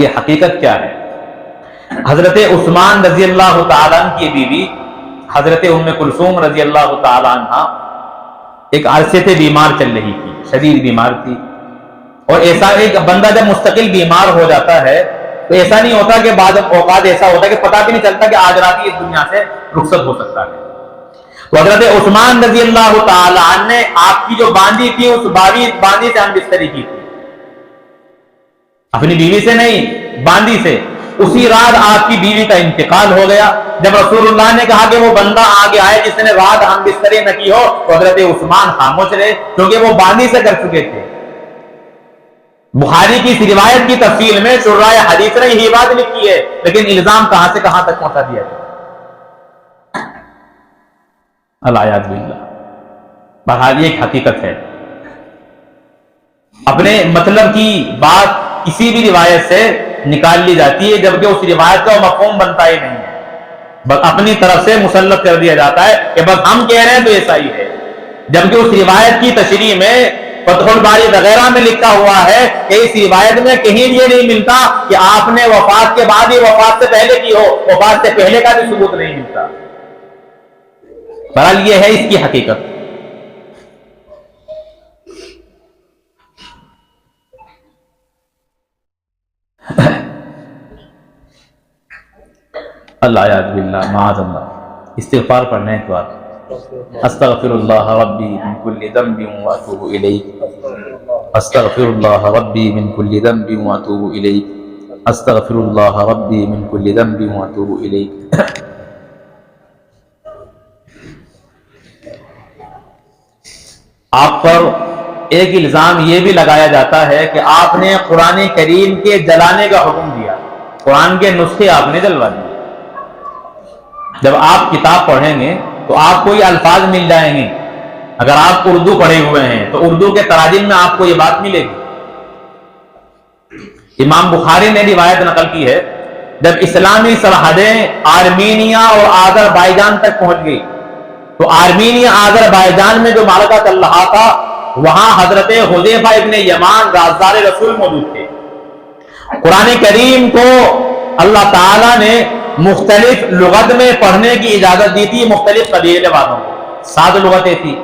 یہ حقیقت کیا ہے؟ حضرت عثمان رضی اللہ تعالیٰ عنہ کی بیوی حضرت ام کلثوم رضی اللہ تعالیٰ عنہ ایک عرصے سے بیمار چل رہی تھی، شدید بیمار تھی، اور ایسا ایک بندہ جب مستقل بیمار ہو جاتا ہے تو ایسا نہیں ہوتا کہ بعض اوقات ایسا ہوتا ہے کہ پتہ بھی نہیں چلتا کہ آج رات ہی اس دنیا سے رخصت ہو سکتا ہے۔ تو حضرت عثمان رضی اللہ تعالیٰ عنہ نے آپ کی جو باندھی تھی اس باندھی سے ہم بستری کی تھی، اپنی بیوی سے نہیں، باندھی سے۔ اسی رات آپ کی بیوی کا انتقال ہو گیا۔ جب رسول اللہ نے کہا کہ وہ بندہ آگے آئے جس نے رات ہم بستری نہ کی ہو تو حضرت عثمان خاموش رہے، کیونکہ وہ باندھی سے کر چکے تھے۔ بخاری کی اس روایت کی تفصیل میں شراح حدیث نے یہی بات لکھی ہے، لیکن الزام کہاں سے کہاں تک پہنچا دیا گیا، العیاذ باللہ۔ بہرحال یہ ایک حقیقت ہے، اپنے مطلب کی بات کسی بھی روایت سے نکال لی جاتی ہے جبکہ اس روایت کا مفہوم بنتا ہی نہیں ہے، بس اپنی طرف سے مسلط کر دیا جاتا ہے کہ بس ہم کہہ رہے ہیں تو ایسا ہی ہے، جبکہ اس روایت کی تشریح میں فتح الباری وغیرہ میں لکھا ہوا ہے کہ اس روایت میں کہیں یہ نہیں ملتا کہ آپ نے وفات کے بعد ہی وفات سے پہلے کی ہو، وفات سے پہلے کا بھی ثبوت نہیں ملتا۔ بہرحال یہ ہے اس کی حقیقت۔ اللہ یاد باللہ، معاذ اللہ۔ استغفار پڑھنے کے بعد استغفر اللہ ربی من کل ذنب واتوب الیہ، استغفر اللہ ربی من کل ذنب واتوب الیہ، استغفر اللہ ربی من کل ذنب واتوب الیہ۔ آپ پر ایک الزام یہ بھی لگایا جاتا ہے کہ آپ نے قرآن کریم کے جلانے کا حکم دیا، قرآن کے نسخے آپ نے جلوا دیے۔ جب آپ کتاب پڑھیں گے تو آپ کو یہ الفاظ مل جائیں گے، اگر آپ اردو پڑھے ہوئے ہیں تو اردو کے تراجم میں آپ کو یہ بات ملے گی امام بخاری نے روایت نقل کی ہے، جب اسلامی سرحدیں آرمینیا اور آذربائیجان تک پہنچ گئی تو آرمینیا آذربائیجان میں جو معرکہ چل رہا تھا وہاں حضرت حذیفہ ابن یمان رازدار رسول موجود تھے۔ قرآن کریم کو اللہ تعالیٰ نے مختلف لغت میں پڑھنے کی اجازت دی تھی مختلف قبیلے والوں کو، 7 لغتیں تھی،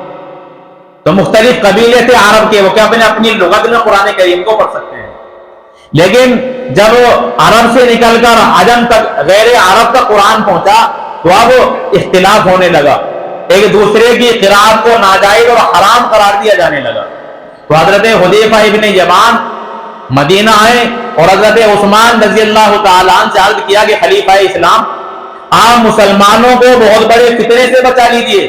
تو مختلف قبیلے تھے عرب کے، وہ کیا اپنی لغت میں قرآن کریم کو پڑھ سکتے ہیں، لیکن جب عرب سے نکل کر عجم تک غیر عرب کا قرآن پہنچا تو اب اختلاف ہونے لگا، ایک دوسرے کی قرات کو ناجائز اور حرام قرار دیا جانے لگا۔ تو حضرت حذیفہ ابن یمان مدینہ آئے اور حضرت عثمان رضی اللہ تعالیٰ عنہ سے عرض کیا کہ خلیفہ اسلام، آپ مسلمانوں کو بہت بڑے فتنے سے بچا لیجئے،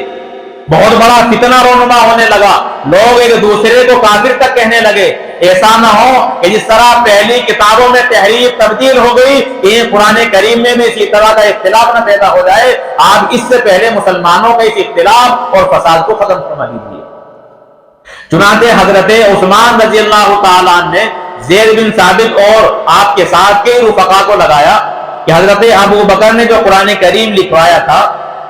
بہت بڑا فتنہ رونما ہونے لگا، لوگ ایک دوسرے کو کافر تک کہنے لگے، ایسا نہ ہو کہ جس طرح پہلی کتابوں میں تحریف تبدیل ہو گئی کہ قرآن کریم میں بھی اسی طرح کا اختلاف نہ پیدا ہو جائے، آپ اس سے پہلے مسلمانوں کا اس اختلاف اور فساد کو ختم فرما دیجیے۔ چنانچہ حضرت عثمان رضی اللہ تعالیٰ عنہ نے زید بن ثابت اور آپ کے ساتھ کے رفقا کو لگایا کہ حضرت ابو بکر نے جو قرآن کریم لکھوایا تھا،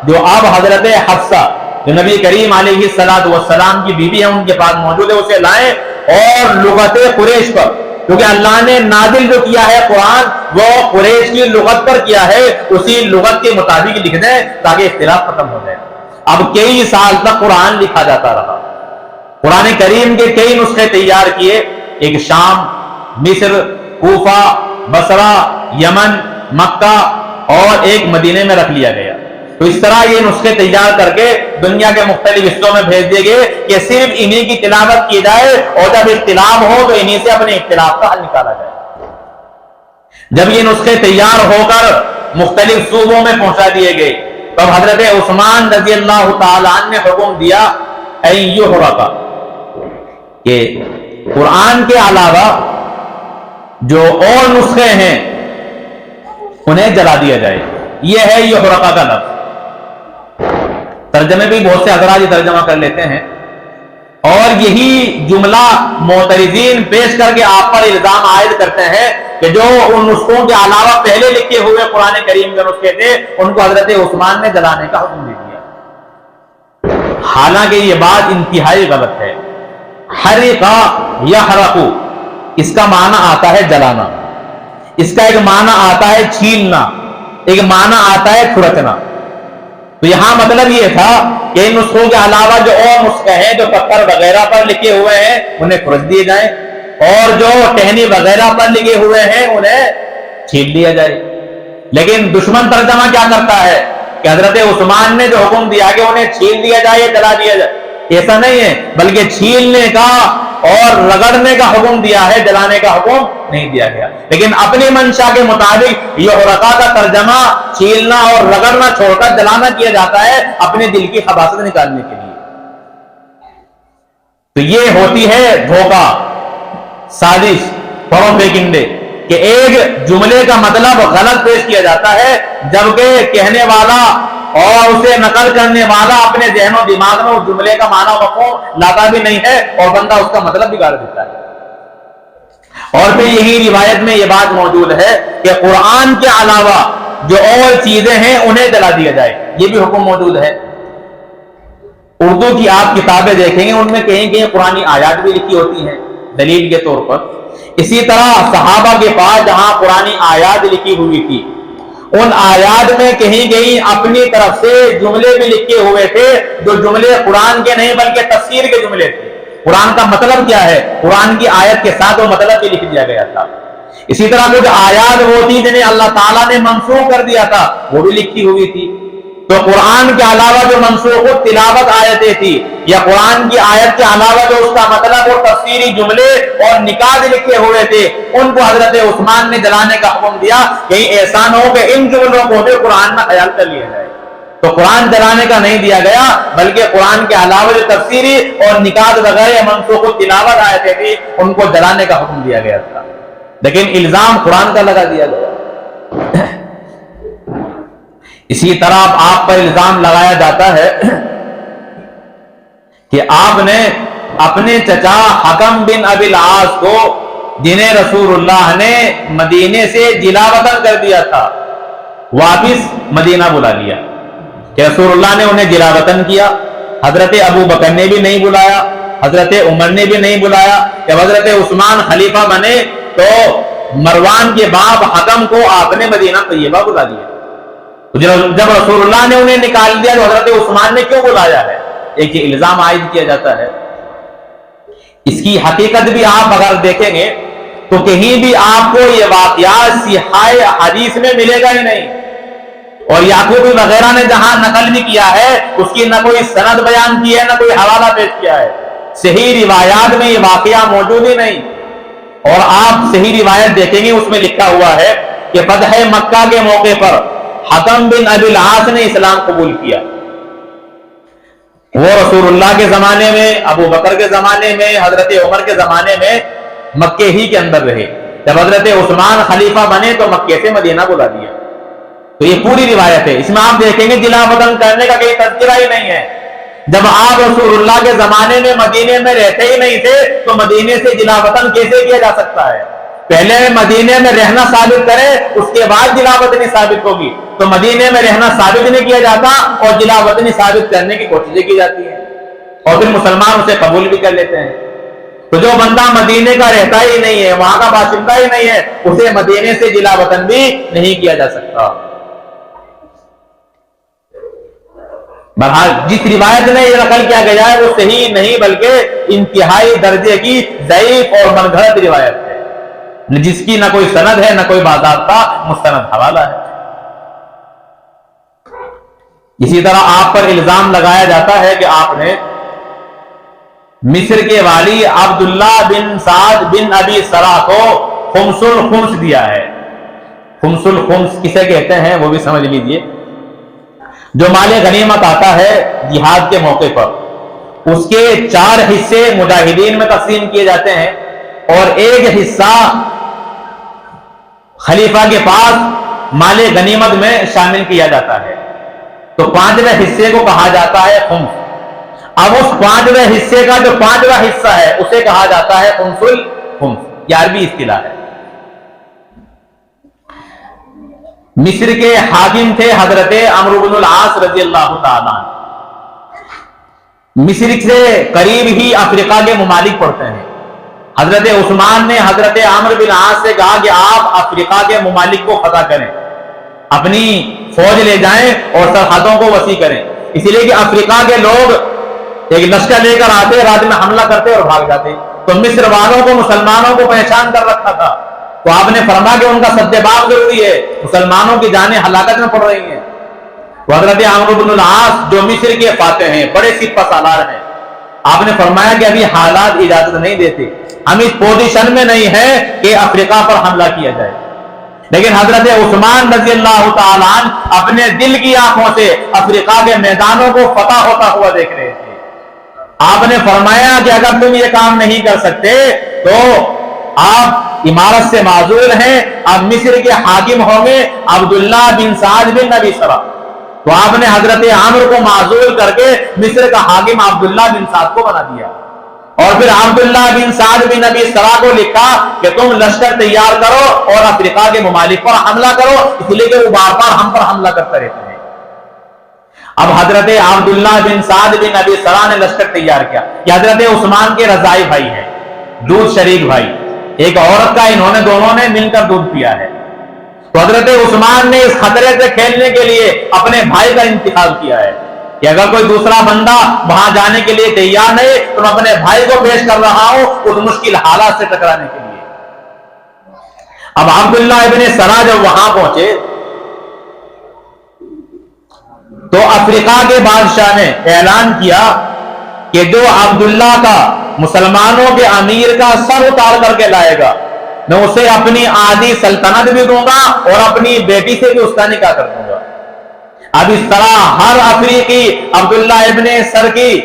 جو اب حضرت حفصہ جو نبی کریم علیہ السلام کی بیوی ہیں ان کے پاس موجود ہے، اسے لائیں اور لغت قریش پر، کیونکہ اللہ نے نازل جو کیا ہے قرآن وہ قریش کی لغت پر کیا ہے، اسی لغت کے مطابق لکھ دیں تاکہ اختلاف ختم ہو جائے۔ اب کئی سال تک قرآن لکھا جاتا رہا، قرآن کریم کے کئی نسخے تیار کیے، ایک شام، مصر، کوفہ، بصرہ، یمن، مکہ اور ایک مدینے میں رکھ لیا گیا۔ تو اس طرح یہ نسخے تیار کر کے دنیا کے مختلف حصوں میں بھیج دیے گئے کہ صرف انہی کی تلاوت کی جائے اور جب اختلاف ہو تو انہی سے اپنے اختلاف کا حل نکالا جائے۔ جب یہ نسخے تیار ہو کر مختلف صوبوں میں پہنچا دیے گئے تو حضرت عثمان رضی اللہ تعالیٰ عنہ نے حکم دیا ایھرقا کہ قرآن کے علاوہ جو اور نسخے ہیں انہیں جلا دیا جائے۔ یہ ہے یحرقا کا لفظ، ترجمے بھی بہت سے حضرات یہ ترجمہ کر لیتے ہیں، اور یہی جملہ معترضین پیش کر کے آپ پر الزام عائد کرتے ہیں کہ جو ان نسخوں کے علاوہ پہلے لکھے ہوئے قرآن کریم کے نسخے تھے ان کو حضرت عثمان نے جلانے کا حکم دے دیا، حالانکہ یہ بات انتہائی غلط ہے۔ حرقا یحرق، اس کا معنی آتا ہے جلانا، اس کا ایک معنی آتا ہے چھیلنا، ایک معنی آتا ہے کھرچنا۔ تو یہاں مطلب یہ تھا کہ ان نسخوں کے علاوہ جو اور نسخے ہیں جو پتھر وغیرہ پر لکھے ہوئے ہیں انہیں کھرچ دیے جائیں، اور جو ٹہنی وغیرہ پر لکھے ہوئے ہیں انہیں چھیل دیا جائے۔ لیکن دشمن ترجمہ کیا کرتا ہے کہ حضرت عثمان نے جو حکم دیا کہ انہیں چھیل دیا جائے، جلا دیا جائے، ایسا نہیں ہے، بلکہ چھیلنے کا اور رگڑنے کا حکم دیا ہے، جلانے کا حکم نہیں دیا گیا۔ لیکن اپنی منشا کے مطابق یحرقا کا ترجمہ چھیلنا اور رگڑنا چھوڑ کر جلانا کیا جاتا ہے، اپنے دل کی خباثت نکالنے کے لیے۔ تو یہ ہوتی ہے دھوکہ، سازش، پروپیگنڈے، کہ ایک جملے کا مطلب غلط پیش کیا جاتا ہے جبکہ کہنے والا اور اسے نقل کرنے والا اپنے ذہن و دماغ میں اس جملے کا معنی مفہوم لاتا بھی نہیں ہے اور بندہ اس کا مطلب بگاڑ دیتا ہے۔ اور پھر یہی روایت میں یہ بات موجود ہے کہ قرآن کے علاوہ جو اور چیزیں ہیں انہیں جلا دیا جائے، یہ بھی حکم موجود ہے۔ اردو کی آپ کتابیں دیکھیں گے ان میں کہیں کہیں قرآنی آیات بھی لکھی ہوتی ہیں دلیل کے طور پر۔ اسی طرح صحابہ کے پاس جہاں قرآنی آیات لکھی ہوئی تھی ان آیات میں کہیں کہیں اپنی طرف سے جملے بھی لکھے ہوئے تھے جو جملے قرآن کے نہیں بلکہ تفسیر کے جملے تھے۔ قرآن کا مطلب کیا ہے، قرآن کی آیت کے ساتھ وہ مطلب بھی لکھ دیا گیا تھا۔ اسی طرح کچھ آیات وہ تھی جنہیں اللہ تعالیٰ نے منسوخ کر دیا تھا، وہ بھی لکھی ہوئی تھی۔ تو قرآن کے علاوہ جو منسوخ تلاوت آیتیں تھی یا قرآن کی آیت کے علاوہ جو اس کا مطلب اور تفسیری جملے اور نکات لکھے ہوئے تھے ان کو حضرت عثمان نے جلانے کا حکم دیا، کہیں ایسا نہ ہو کہ ان جملوں کو بھی قرآن میں خیال کر لیا جائے۔ تو قرآن جلانے کا نہیں دیا گیا بلکہ قرآن کے علاوہ جو تفسیری اور نکات وغیرہ منسوخ تلاوت آیتیں تھی ان کو جلانے کا حکم دیا گیا تھا، لیکن الزام قرآن کا لگا دیا گیا۔ اسی طرح آپ پر الزام لگایا جاتا ہے کہ آپ نے اپنے چچا حکم بن ابی العاص کو جنہیں رسول اللہ نے مدینے سے جلا وطن کر دیا تھا، واپس مدینہ بلا لیا، کہ رسول اللہ نے انہیں جلا وطن کیا۔ حضرت ابو بکر نے بھی نہیں بلایا، حضرت عمر نے بھی نہیں بلایا۔ جب حضرت عثمان خلیفہ بنے تو مروان کے باپ حکم کو آپ نے مدینہ طیبہ بلا لیا۔ جب رسول اللہ نے انہیں نکال دیا تو حضرت عثمان نے کیوں بلایا ہے؟ ایک الزام عائد کیا جاتا ہے۔ اس کی حقیقت بھی آپ اگر دیکھیں گے تو کہیں بھی آپ کو یہ واقعات صحیح حدیث میں ملے گا ہی نہیں، اور یعقوبی وغیرہ نے جہاں نقل بھی کیا ہے اس کی نہ کوئی سند بیان کی ہے نہ کوئی حوالہ پیش کیا ہے، صحیح روایات میں یہ واقعہ موجود ہی نہیں۔ اور آپ صحیح روایت دیکھیں گے اس میں لکھا ہوا ہے کہ فتح مکہ کے موقع پر حکم بن ابی العاص نے اسلام قبول کیا۔ وہ رسول اللہ کے زمانے میں، ابو بکر کے زمانے میں، حضرت عمر کے زمانے میں مکے ہی کے اندر رہے۔ جب حضرت عثمان خلیفہ بنے تو مکے سے مدینہ بلا دیا۔ تو یہ پوری روایت ہے، اس میں آپ دیکھیں گے جلا وطن کرنے کا کوئی تذکرہ ہی نہیں ہے۔ جب آپ رسول اللہ کے زمانے میں مدینے میں رہتے ہی نہیں تھے تو مدینے سے جلا وطن کیسے کیا جا سکتا ہے؟ پہلے مدینے میں رہنا ثابت کرے اس کے بعد جلا وطنی ثابت ہوگی، تو مدینے میں رہنا ثابت نہیں کیا جاتا اور جلا وطنی ثابت کرنے کی کوششیں کی جاتی ہیں، اور پھر مسلمان اسے قبول بھی کر لیتے ہیں۔ تو جو بندہ مدینے کا رہتا ہی نہیں ہے، وہاں کا باشندہ ہی نہیں ہے، اسے مدینے سے جلا وطن بھی نہیں کیا جا سکتا۔ بہرحال جس روایت میں یہ نقل کیا گیا ہے وہ صحیح نہیں بلکہ انتہائی درجے کی ضعیف اور من گھڑت روایت ہے، جس کی نہ کوئی سند ہے نہ کوئی باضابطہ مستند حوالہ ہے۔ اسی طرح آپ پر الزام لگایا جاتا ہے کہ آپ نے مصر کے والی عبداللہ بن سعد بن ابی سرا کو خمس الخمس دیا ہے۔ خمس الخمس کسے کہتے ہیں وہ بھی سمجھ لیجئے۔ جو مال غنیمت آتا ہے جہاد کے موقع پر، اس کے 4 حصے مجاہدین میں تقسیم کیے جاتے ہیں اور ایک حصہ خلیفہ کے پاس مال غنیمت میں شامل کیا جاتا ہے، تو 5ویں حصے کو کہا جاتا ہے خمس۔ اب اس 5ویں حصے کا جو 5واں حصہ ہے اسے کہا جاتا ہے خمس الخمس، یہ عربی اصطلاح ہے۔ مصر کے حاکم تھے حضرت عمرو بن العاص رضی اللہ تعالیٰ عنہ۔ مصر سے قریب ہی افریقہ کے ممالک پڑتے ہیں۔ حضرت عثمان نے حضرت عمرو بن العاص سے کہا کہ آپ افریقہ کے ممالک کو فتح کریں، اپنی فوج لے جائیں اور سرحدوں کو وسیع کریں، اسی لیے کہ افریقہ کے لوگ ایک لشکر لے کر آتے، رات میں حملہ کرتے اور بھاگ جاتے، تو مصر والوں کو مسلمانوں کو پہچان کر رکھا تھا، تو آپ نے فرمایا کہ ان کا سد باب ضروری ہے، مسلمانوں کی جانیں ہلاکت میں پڑ رہی ہیں۔ تو حضرت عمرو بن العاص جو مصر کے فاتح ہیں، بڑے سپہ سالار ہیں، آپ نے فرمایا کہ ابھی حالات اجازت نہیں دیتے، ہم اس پوزیشن میں نہیں ہیں کہ افریقہ پر حملہ کیا جائے۔ لیکن حضرت عثمان رضی اللہ تعالیٰ عنہ اپنے دل کی آنکھوں سے افریقہ کے میدانوں کو فتح ہوتا ہوا دیکھ رہے تھے۔ آپ نے فرمایا کہ اگر تم یہ کام نہیں کر سکتے تو آپ امارت سے معزول ہیں، آپ مصر کے حاکم ہوں گے عبداللہ بن سعد بن ابی سرا۔ تو آپ نے حضرت عامر کو معزول کر کے مصر کا حاکم عبداللہ بن سعد کو بنا دیا، اور پھر عبداللہ بن سعد بن ابی سرا کو لکھا کہ تم لشکر تیار کرو اور افریقہ کے ممالک پر حملہ کرو، اس لیے کہ وہ بار بار ہم پر حملہ کرتے رہتے ہیں۔ اب حضرت عبداللہ بن سعد بن ابی سرا نے لشکر تیار کیا، یہ حضرت عثمان کے رضائی بھائی ہیں، دودھ شریک بھائی، ایک عورت کا انہوں نے دونوں نے مل کر دودھ پیا ہے۔ تو حضرت عثمان نے اس خطرے سے کھیلنے کے لیے اپنے بھائی کا انتخاب کیا ہے کہ اگر کوئی دوسرا بندہ وہاں جانے کے لیے تیار نہیں تو میں اپنے بھائی کو پیش کر رہا ہوں اس مشکل حالات سے ٹکرانے کے لیے۔ اب عبداللہ ابن سرا جب وہاں پہنچے تو افریقہ کے بادشاہ نے اعلان کیا کہ جو عبداللہ کا مسلمانوں کے امیر کا سر اتار کر کے لائے گا میں اسے اپنی آدھی سلطنت بھی دوں گا اور اپنی بیٹی سے بھی اس کا نکاح کر دوں گا۔ اب اس طرح ہر افریقی عبداللہ ابن سر کی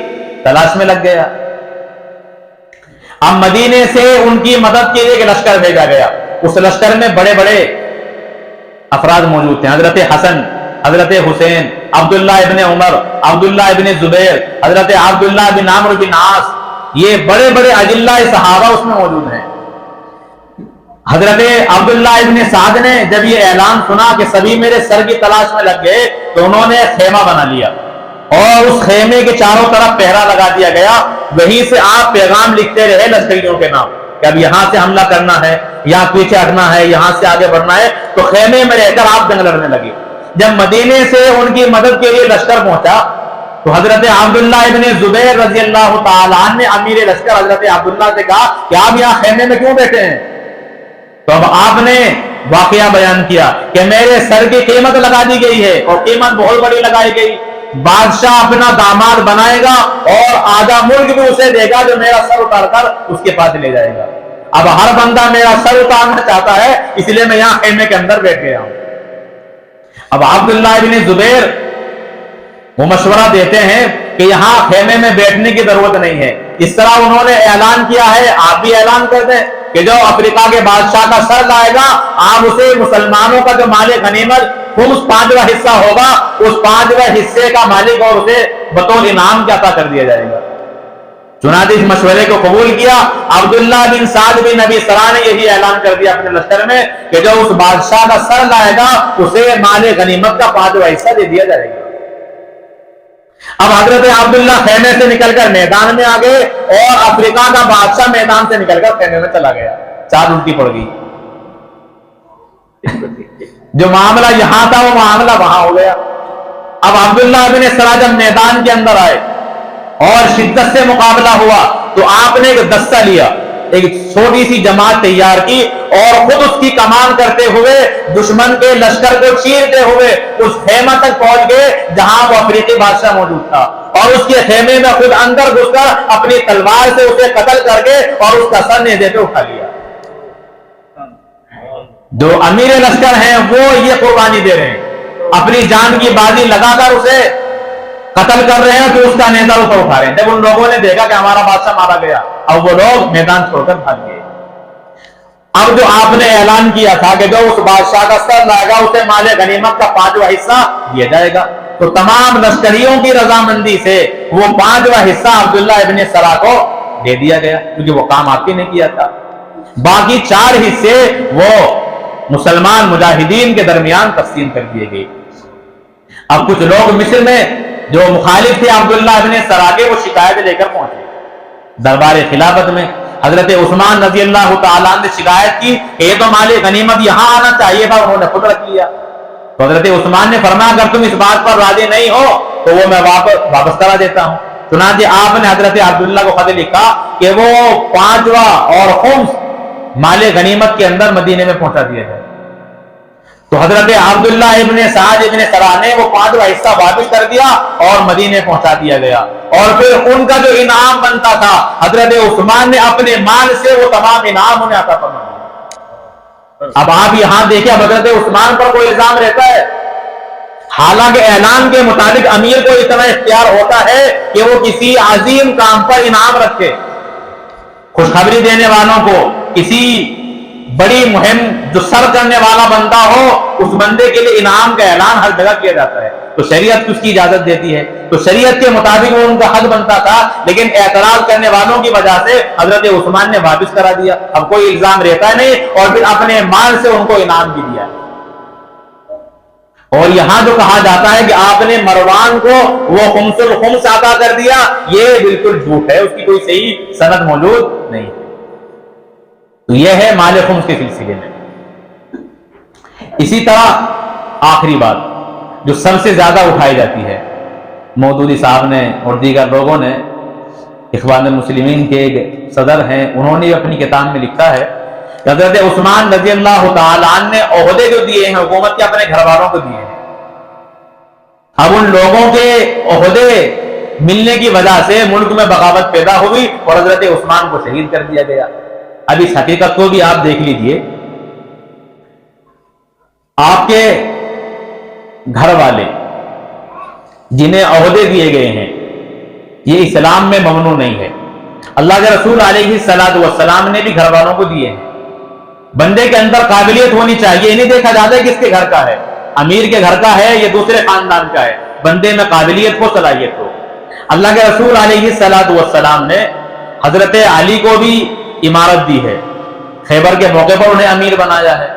تلاش میں لگ گیا۔ اب مدینے سے ان کی مدد کے لیے ایک لشکر بھیجا گیا، اس لشکر میں بڑے بڑے افراد موجود تھے، حضرت حسن، حضرت حسین، عبداللہ ابن عمر، عبداللہ ابن زبیر، حضرت عبداللہ بن عمرو بن عاص، یہ بڑے بڑے اجلاء صحابہ اس میں موجود ہیں۔ حضرت عبداللہ ابن سعد نے جب یہ اعلان سنا کہ سبھی میرے سر کی تلاش میں لگ گئے تو انہوں نے خیمہ بنا لیا اور اس خیمے کے چاروں طرف پہرا لگا دیا گیا. وہیں سے آپ پیغام لکھتے رہے لشکریوں کے نام کہ اب یہاں سے حملہ کرنا ہے یا پیچھے ہٹنا ہے, یہاں سے آگے بڑھنا ہے. تو خیمے میں رہ کر آپ جنگ لڑنے لگے. جب مدینے سے ان کی مدد کے لیے لشکر پہنچا تو حضرت عبداللہ ابن زبیر رضی اللہ تعالیٰ عنہ نے امیر لشکر حضرت عبداللہ سے کہا کہ آپ یہاں خیمے میں کیوں بیٹھے ہیں؟ تو اب آپ نے واقعہ بیان کیا کہ میرے سر کی قیمت لگا دی گئی ہے اور قیمت بہت بڑی لگائی گئی. بادشاہ اپنا داماد بنائے گا اور آدھا ملک بھی اسے دے گا جو میرا سر اتار کر اس کے پاس لے جائے گا. اب ہر بندہ میرا سر اتارنا چاہتا ہے, اس لیے میں یہاں خیمے کے اندر بیٹھ گیا ہوں. اب عبداللہ ابن زبیر وہ مشورہ دیتے ہیں کہ یہاں خیمے میں بیٹھنے کی ضرورت نہیں ہے. اس طرح انہوں نے اعلان کیا ہے, آپ بھی اعلان کر دیں کہ جو افریقہ کے بادشاہ کا سر لائے گا آپ اسے مسلمانوں کا جو مال غنیمت خمس 5واں حصہ ہوگا اس 5واں حصے کا مالک اور اسے بطور انعام کے عطا کر دیا جائے گا. چنانچہ اس مشورے کو قبول کیا. عبداللہ بن سعد بن ابی سرح نے یہی اعلان کر دیا اپنے لشکر میں کہ جو اس بادشاہ کا سر لائے گا اسے مال غنیمت کا 5واں حصہ دے دیا جائے گا. اب حضرت عبداللہ خیمے سے نکل کر میدان میں آ گئے اور افریقہ کا بادشاہ میدان سے نکل کر خیمے میں چلا گیا. چال الٹی پڑ گئی. جو معاملہ یہاں تھا وہ معاملہ وہاں ہو گیا. اب عبداللہ بن سرح جب میدان کے اندر آئے اور شدت سے مقابلہ ہوا تو آپ نے ایک دستہ لیا, ایک چھوٹی سی جماعت تیار کی اور خود اس کی کمان کرتے ہوئے دشمن کے لشکر کو چیرتے ہوئے اس خیمہ تک پہنچ گئے جہاں وہ افریقی بادشاہ موجود تھا, اور اس کے خیمے میں خود اندر گھس کر اپنی تلوار سے اسے قتل کر کے اور اس کا سر نیزے پہ اٹھا لیا. جو امیر لشکر ہیں وہ یہ قربانی دے رہے ہیں, اپنی جان کی بازی لگا کر اسے قتل کر رہے ہیں کہ اس کا نیزہ اوپر اٹھا رہے ہیں. جب ان لوگوں نے دیکھا کہ ہمارا بادشاہ مارا گیا اب وہ لوگ میدان چھوڑ کر بھاگ گئے. اب جو آپ نے اعلان کیا تھا کہ جو اس بادشاہ کا سر لائے گا اسے مال غنیمت کا 5واں حصہ دیا جائے گا, تو تمام لشکریوں کی رضامندی سے وہ 5واں حصہ عبداللہ ابن سرح کو دے دیا گیا کیونکہ وہ کام آپ ہی نے کیا تھا. باقی 4 حصے وہ مسلمان مجاہدین کے درمیان تقسیم کر دیے گئے. اب کچھ لوگ مصر میں جو مخالف تھے عبداللہ ابن سرح کے وہ شکایت لے کر پہنچے دربار خلافت میں. حضرت عثمان رضی اللہ تعالیٰ نے شکایت کی کہ یہ تو مال غنیمت یہاں آنا چاہیے تھا, انہوں نے خود رکھ لیا. تو حضرت عثمان نے فرمایا اگر تم اس بات پر راضی نہیں ہو تو وہ میں واپس کرا دیتا ہوں. چنانچہ آپ نے حضرت عبداللہ کو خط لکھا کہ وہ 5واں اور خمس مال غنیمت کے اندر مدینے میں پہنچا دیا جائے. تو حضرت عبداللہ ابن سعد ابن سرح نے وہ 5واں حصہ واپس کر دیا اور مدینے پہنچا دیا گیا. اور پھر ان کا جو انعام بنتا تھا حضرت عثمان نے اپنے مال سے وہ تمام انعام انہیں عطا فرما دیا. اب آپ یہاں دیکھیں حضرت عثمان پر کوئی الزام رہتا ہے, حالانکہ اعلان کے مطابق امیر کو اتنا اختیار ہوتا ہے کہ وہ کسی عظیم کام پر انعام رکھے, خوشخبری دینے والوں کو, کسی بڑی مہم جو سر کرنے والا بندہ ہو اس بندے کے لیے انعام کا اعلان ہر جگہ کیا جاتا ہے. تو شریعت اس کی اجازت دیتی ہے, تو شریعت کے مطابق وہ ان کا حق بنتا تھا, لیکن اعتراض کرنے والوں کی وجہ سے حضرت عثمان نے واپس کرا دیا. اب کوئی الزام رہتا نہیں, اور پھر اپنے مال سے ان کو انعام بھی دیا. اور یہاں جو کہا جاتا ہے کہ آپ نے مروان کو وہ خمس الخمس عطا کر دیا, یہ بالکل جھوٹ ہے, اس کی کوئی صحیح سند موجود نہیں. تو یہ ہے مال خمس کے سلسلے میں. اسی طرح آخری بات جو سب سے زیادہ اٹھائی جاتی ہے, مودودی صاحب نے اور دیگر لوگوں نے, اخوان المسلمین کے ایک صدر ہیں, انہوں نے اپنی کتاب میں لکھا ہے کہ حضرت عثمان رضی اللہ تعالیٰ عنہ نے عہدے جو دیے ہیں حکومت کے اپنے گھر والوں کو دیے ہیں. اب ان لوگوں کے عہدے ملنے کی وجہ سے ملک میں بغاوت پیدا ہوئی اور حضرت عثمان کو شہید کر دیا گیا. اب اس حقیقت کو بھی آپ دیکھ لیجئے, آپ کے گھر والے جنہیں عہدے دیے گئے ہیں یہ اسلام میں ممنوع نہیں ہے. اللہ کے رسول علیہ الصلوۃ والسلام نے بھی گھر والوں کو دیے ہیں. بندے کے اندر قابلیت ہونی چاہیے, یہ نہیں دیکھا جاتا ہے کس کے گھر کا ہے, امیر کے گھر کا ہے یا دوسرے خاندان کا ہے, بندے میں قابلیت ہو, صلاحیت ہو. اللہ کے رسول علیہ الصلوۃ والسلام نے حضرت علی کو بھی امارت دی ہے, خیبر کے موقع پر انہیں امیر بنایا ہے،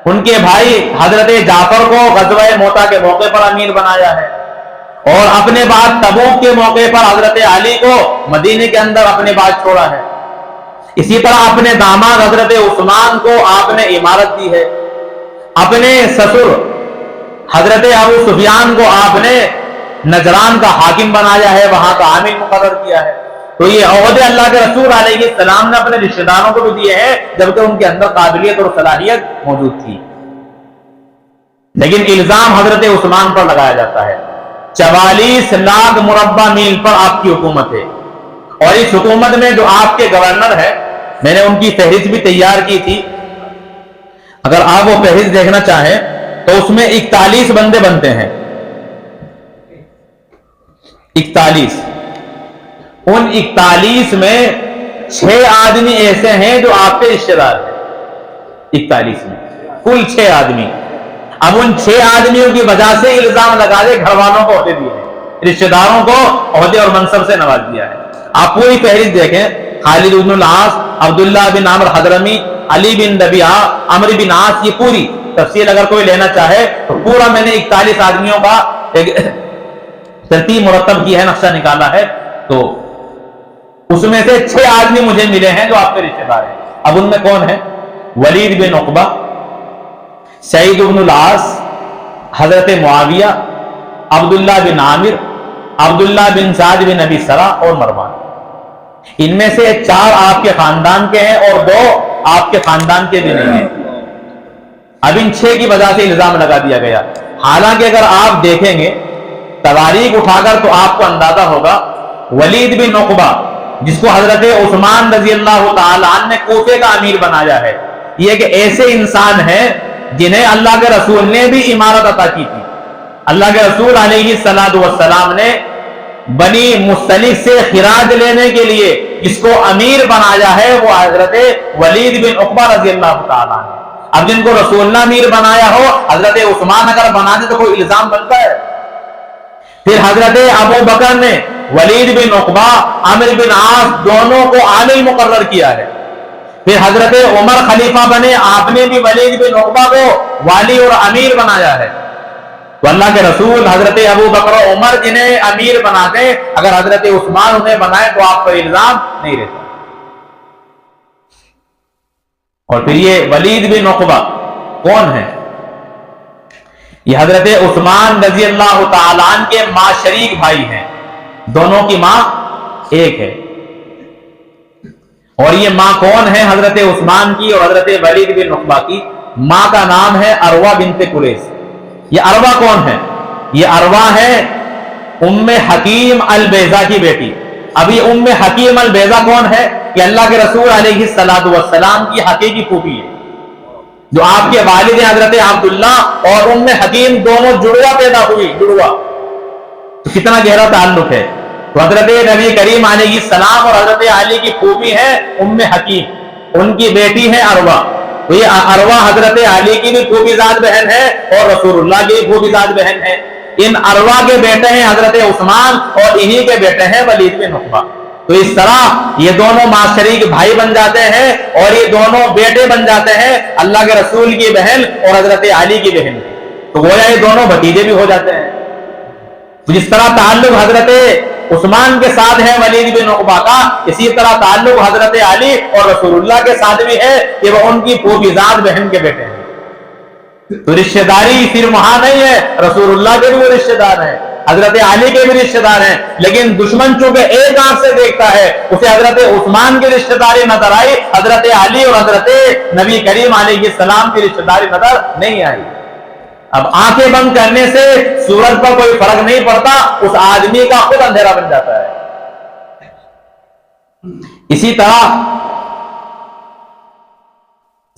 ان کے بھائی حضرت جعفر کو غزوہ موتا کے موقع پر امیر بنایا ہے، اور اپنے بعد تبوک کے موقع پر حضرت علی کو مدینے کے اندر اپنے بعد چھوڑا ہے۔ اسی طرح اپنے داماد حضرت عثمان کو آپ نے امارت دی ہے، اپنے سسر حضرت ابو سفیان کو آپ نے نجران کا حاکم بنایا ہے، وہاں کا عامل مقرر کیا ہے۔ تو یہ عہدے اللہ کے رسول علیہ السلام نے اپنے رشتہ داروں کو بھی دیے ہیں، جبکہ ان کے اندر قابلیت اور صلاحیت موجود تھی، لیکن الزام حضرت عثمان پر لگایا جاتا ہے۔ 44 لاکھ مربع میل پر آپ کی حکومت ہے، اور اس حکومت میں جو آپ کے گورنر ہے، میں نے ان کی فہرست بھی تیار کی تھی، اگر آپ وہ فہرست دیکھنا چاہیں تو اس میں 41 بندے بنتے ہیں، 41۔ ان 41 میں 6 آدمی ایسے ہیں جو آپ کے رشتہ دار ہیں، 41 میں کل 6 آدمی۔ اب ان 6 آدمیوں کی وجہ سے الزام لگا دے گھر والوں کو عہدے دیے ہیں، رشتہ داروں کو عہدے اور منصب سے نواز دیا ہے۔ آپ پوری فہرست دیکھیں، خالد بن العاص، عبداللہ بن عمر حضرمی، علی بن ربیعہ، عمرو بن عاص، یہ پوری تفصیل اگر کوئی لینا چاہے تو پورا میں نے 41 آدمیوں کا ایک ترتیب مرتب کی ہے، نقشہ نکالا ہے، تو اس میں سے 6 آدمی مجھے ملے ہیں جو آپ کے رشتہ دار ہیں۔ اب ان میں کون ہے؟ ولید بن عقبہ، سعید بن العاص، حضرت معاویہ، عبداللہ بن عامر، عبداللہ بن سعد بن ابی سرا اور مروان۔ ان میں سے 4 آپ کے خاندان کے ہیں اور 2 آپ کے خاندان کے بھی نہیں ہیں۔ اب ان 6 کی وجہ سے الزام لگا دیا گیا، حالانکہ اگر آپ دیکھیں گے تواریخ اٹھا کر تو آپ کو اندازہ ہوگا ولید بن عقبہ جس کو حضرت عثمان رضی اللہ تعالی عنہ نے کوفے کا امیر بنایا ہے، یہ کہ ایسے انسان ہیں جنہیں اللہ کے رسول نے بھی امارت عطا کی تھی۔ اللہ کے رسول علیہ السلام نے بنی مستلق سے خراج لینے کے لیے جس کو امیر بنایا ہے وہ حضرت ولید بن عقبہ رضی اللہ تعالیٰ عنہ۔ اب جن کو رسول نے امیر بنایا ہو، حضرت عثمان اگر بنا دے تو کوئی الزام بنتا ہے؟ پھر حضرت ابو بکر نے ولید بن عقبہ، عامر بن عاص دونوں کو عامل مقرر کیا ہے۔ پھر حضرت عمر خلیفہ بنے، آپ نے بھی ولید بن عقبہ کو والی اور امیر بنایا ہے۔ تو اللہ کے رسول حضرت ابو بکر و عمر جنہیں امیر بناتے، اگر حضرت عثمان انہیں بنائے تو آپ پر الزام نہیں رہتا۔ اور پھر یہ ولید بن عقبہ کون ہے؟ یہ حضرت عثمان رضی اللہ تعالیٰ عنہ کے ماں شریک بھائی ہیں، دونوں کی ماں ایک ہے۔ اور یہ ماں کون ہے؟ حضرت عثمان کی اور حضرت ولید بن عقبہ کی ماں کا نام ہے عروہ بنت قریظ۔ یہ عروہ کون ہے؟ یہ عروہ ہے ام حکیم البیضہ کی بیٹی۔ اب یہ ام حکیم البیضہ کون ہے؟ کہ اللہ کے رسول علیہ السلام کی حقیقی پھوپھی ہے، جو آپ کے والد حضرت عبداللہ اور ام حکیم دونوں جڑوا پیدا ہوئی، جڑوا۔ تو کتنا گہرا تعلق ہے۔ تو حضرت نبی کریم علیہ السلام اور حضرت علی کی پھوپھی ہے ام حکیم، ان کی بیٹی ہے عروہ۔ تو یہ عروہ حضرت علی کی بھی پھوپھی زاد بہن ہے اور رسول اللہ کی بھی پھوپھی زاد بہن ہے۔ ان عروہ کے بیٹے ہیں حضرت عثمان اور انہی کے بیٹے ہیں ولید بن عقبہ۔ تو اس طرح یہ دونوں ماں شریک بھائی بن جاتے ہیں اور یہ دونوں بیٹے بن جاتے ہیں اللہ کے رسول کی بہن اور حضرت علی کی بہن، تو گویا یہ دونوں بھتیجے بھی ہو جاتے ہیں۔ جس طرح تعلق حضرت عثمان کے ساتھ ہے ولید بن عقبہ کا، اسی طرح تعلق حضرت علی اور رسول اللہ کے ساتھ بھی ہے کہ وہ ان کی پھوپھی زاد بہن کے بیٹے ہیں۔ تو رشتہ داری صرف وہاں نہیں ہے، رسول اللہ کے بھی وہ رشتہ دار ہیں، حضرت علی کے بھی رشتہ دار ہیں، لیکن دشمن چونکہ ایک آنکھ سے دیکھتا ہے، اسے حضرت عثمان کی رشتہ داری نظر آئی، حضرت علی اور حضرت نبی کریم علیہ السلام کی رشتہ داری نظر نہیں آئی۔ اب آنکھیں بند کرنے سے سورج پر کوئی فرق نہیں پڑتا، اس آدمی کا خود اندھیرا بن جاتا ہے۔ اسی طرح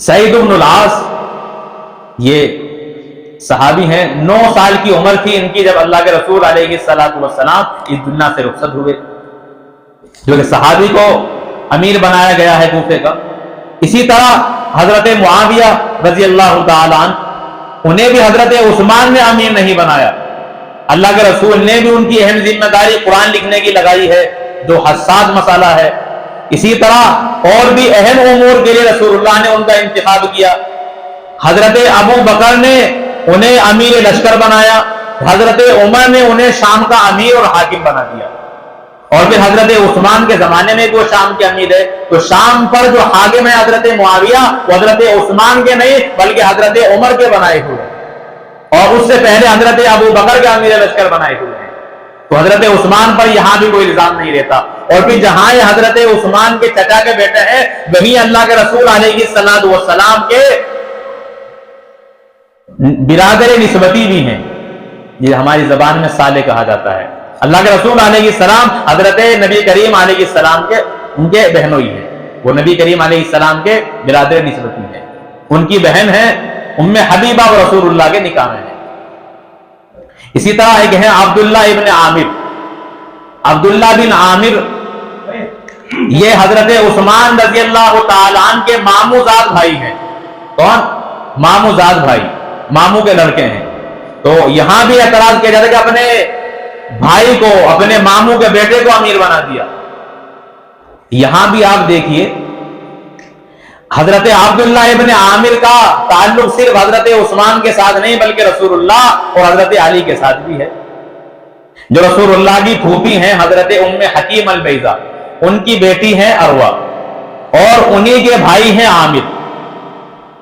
سعید بن العاص یہ صحابی ہیں، 9 سال کی عمر تھی ان کی جب اللہ کے رسول علیہ السلام اس دنیا سے رخصت ہوئے، جو کہ صحابی کو امیر بنایا گیا ہے کوفے کا۔ اسی طرح حضرت معاویہ رضی اللہ تعالیٰ عنہ، انہیں بھی حضرت عثمان نے امیر نہیں بنایا، اللہ کے رسول نے بھی ان کی اہم ذمہ داری قرآن لکھنے کی لگائی ہے، جو حساس مسئلہ ہے۔ اسی طرح اور بھی اہم امور کے لیے رسول اللہ نے ان کا انتخاب کیا. حضرت ابو بکر نے انہیں امیر لشکر بنایا، حضرت عمر نے انہیں شام کا امیر اور حاکم بنا دیا، اور پھر حضرت عثمان کے زمانے میں وہ شام کے امیر ہے. تو شام پر جو حاکم ہے حضرت معاویہ، وہ حضرت عثمان کے نہیں بلکہ حضرت عمر کے بنائے ہوئے ہیں، اور اس سے پہلے حضرت ابو بکر کے امیر لشکر بنائے ہوئے ہیں. تو حضرت عثمان پر یہاں بھی کوئی الزام نہیں رہتا. اور پھر جہاں یہ حضرت عثمان کے چچا کے بیٹے ہیں، وہی اللہ کے رسول علیہ الصلوۃ والسلام کے برادر نسبتی بھی ہیں، یہ ہماری زبان میں صالح کہا جاتا ہے. اللہ کے رسول علیہ السلام حضرت نبی کریم علیہ السلام کے ان کے بہنوئی ہیں، وہ نبی کریم علیہ السلام کے برادر نسبتی ہیں. ان کی بہن ہے ام حبیبہ و رسول اللہ کے نکاح میں. اسی طرح ایک ہے عبداللہ ابن عامر. عبداللہ بن عامر یہ حضرت عثمان رضی اللہ تعالیٰ عنہ کے ماموں زاد بھائی ہیں. کون؟ ماموں زاد بھائی، ماموں کے لڑکے ہیں. تو یہاں بھی اعتراض کیا جاتا ہے کہ اپنے بھائی کو، اپنے ماموں کے بیٹے کو امیر بنا دیا. یہاں بھی آپ دیکھیے حضرت عبداللہ ابن عامر کا تعلق صرف حضرت عثمان کے ساتھ نہیں بلکہ رسول اللہ اور حضرت علی کے ساتھ بھی ہے. جو رسول اللہ کی پھوپھی ہیں حضرت ام حکیم البیضہ، ان کی بیٹی ہے عروہ، اور انہی کے بھائی ہیں عامر.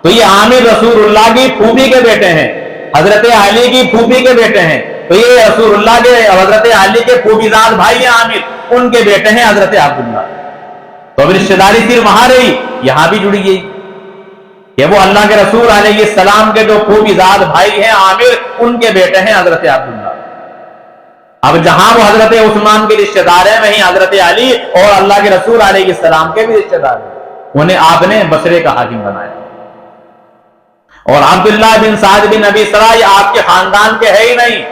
تو یہ عامر رسول اللہ کی پھوپھی کے بیٹے ہیں، حضرت علی کی پھوپھی کے بیٹے ہیں. تو یہ رسول اللہ کے حضرت علی کے پھوپھی زاد بھائی ہیں عامر، ان کے بیٹے ہیں حضرت عبداللہ. تو اب رشتہ داری صرف وہاں رہی، یہاں بھی جڑی گئی کہ وہ اللہ کے رسول علیہ السلام کے جو پھوپھی زاد بھائی ہیں عامر، ان کے بیٹے ہیں حضرت عبداللہ. اب جہاں وہ حضرت عثمان کے رشتہ دار ہیں، وہیں حضرت علی اور اللہ کے رسول علیہ السلام کے بھی رشتہ دار ہیں. انہیں آپ نے بصرے کا حاکم بنایا. اور عبداللہ بن سعد بن ابی سرح یہ آپ کے خاندان کے ہے ہی نہیں،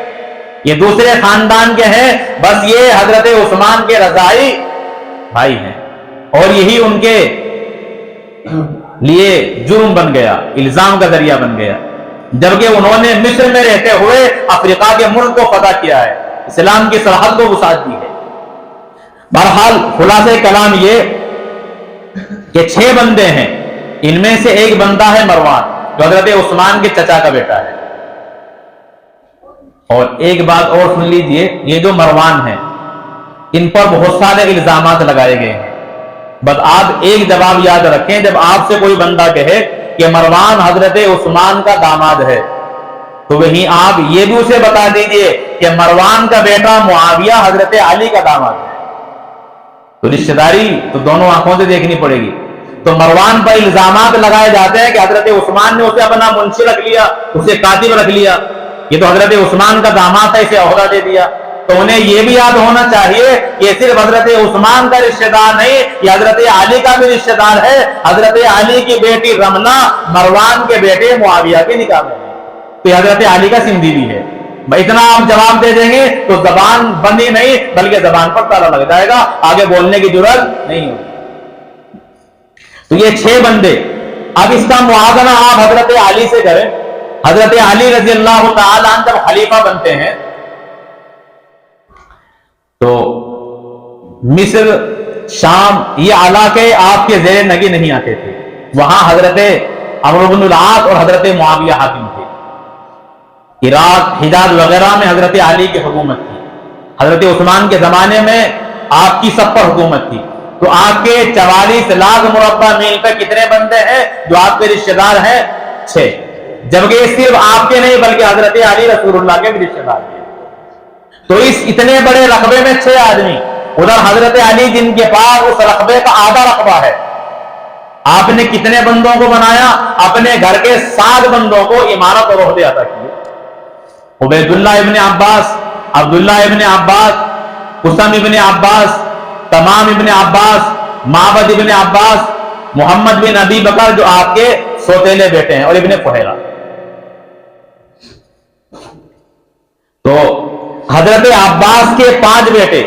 یہ دوسرے خاندان کے ہیں. بس یہ حضرت عثمان کے رضائی بھائی ہیں، اور یہی ان کے لیے جرم بن گیا، الزام کا ذریعہ بن گیا. جبکہ انہوں نے مصر میں رہتے ہوئے افریقہ کے ملک کو فتح کیا ہے، اسلام کی سرحد کو وسعت دی ہے. بہرحال خلاصہ کلام یہ کہ 6 بندے ہیں، ان میں سے ایک بندہ ہے مروان جو حضرت عثمان کے چچا کا بیٹا ہے. اور ایک بات اور سن لیجئے، یہ جو مروان ہیں ان پر بہت سارے الزامات لگائے گئے ہیں. بس آپ ایک جواب یاد رکھیں، جب آپ سے کوئی بندہ کہے کہ مروان حضرت عثمان کا داماد ہے، تو وہیں آپ یہ بھی اسے بتا دیجئے کہ مروان کا بیٹا معاویہ حضرت علی کا داماد ہے. تو رشتہ داری تو دونوں آنکھوں سے دیکھنی پڑے گی. تو مروان پر الزامات لگائے جاتے ہیں کہ حضرت عثمان نے اسے اپنا منشی رکھ لیا، اسے کاتب رکھ لیا، یہ تو حضرت عثمان کا داماد ہے، اسے عہدہ دے دیا. تو انہیں یہ بھی یاد ہونا چاہیے کہ صرف حضرت عثمان کا رشتہ دار نہیں، یہ حضرت علی کا بھی رشتہ دار ہے. حضرت علی کی بیٹی رملہ مروان کے بیٹے معاویہ کے نکاح میں ہے، تو یہ حضرت علی کا سندھی بھی ہے. اتنا آپ جواب دے دیں گے تو زبان بندی نہیں بلکہ زبان پر تالا لگ جائے گا، آگے بولنے کی ضرورت نہیں ہوگی. تو یہ 6 بندے. اب اس کا موازنہ آپ حضرت علی سے کریں. حضرت علی رضی اللہ تعالی عنہ جب خلیفہ بنتے ہیں تو مصر، شام، یہ علاقے آپ کے زیر نگی نہیں آتے تھے. وہاں حضرت عمرو بن العاص اور حضرت معاویہ حاکم تھے. عراق، حجاز وغیرہ میں حضرت علی کی حکومت تھی. حضرت عثمان کے زمانے میں آپ کی سب پر حکومت تھی. تو آپ کے 44 لاکھ مربع میل پہ کتنے بندے ہیں جو آپ کے رشتہ دار ہیں؟ 6. جبکہ صرف آپ کے نہیں بلکہ حضرت علی رسول اللہ کے بھی رشتہ دار ہیں. تو اس اتنے بڑے رقبے میں 6 آدمی، ادھر حضرت علی جن کے پاس اس رقبے کا آدھا رقبہ ہے. آپ نے کتنے بندوں کو بنایا؟ اپنے گھر کے 7 بندوں کو امارت اور عہدے عطا کیے. عبید اللہ ابن عباس، عبداللہ ابن عباس، قسم ابن عباس، تمام ابن عباس، معبد ابن عباس، محمد بن ابی بکر جو آپ کے سوتیلے بیٹے ہیں، اور ابن فہیرہ. تو حضرت عباس کے 5 بیٹے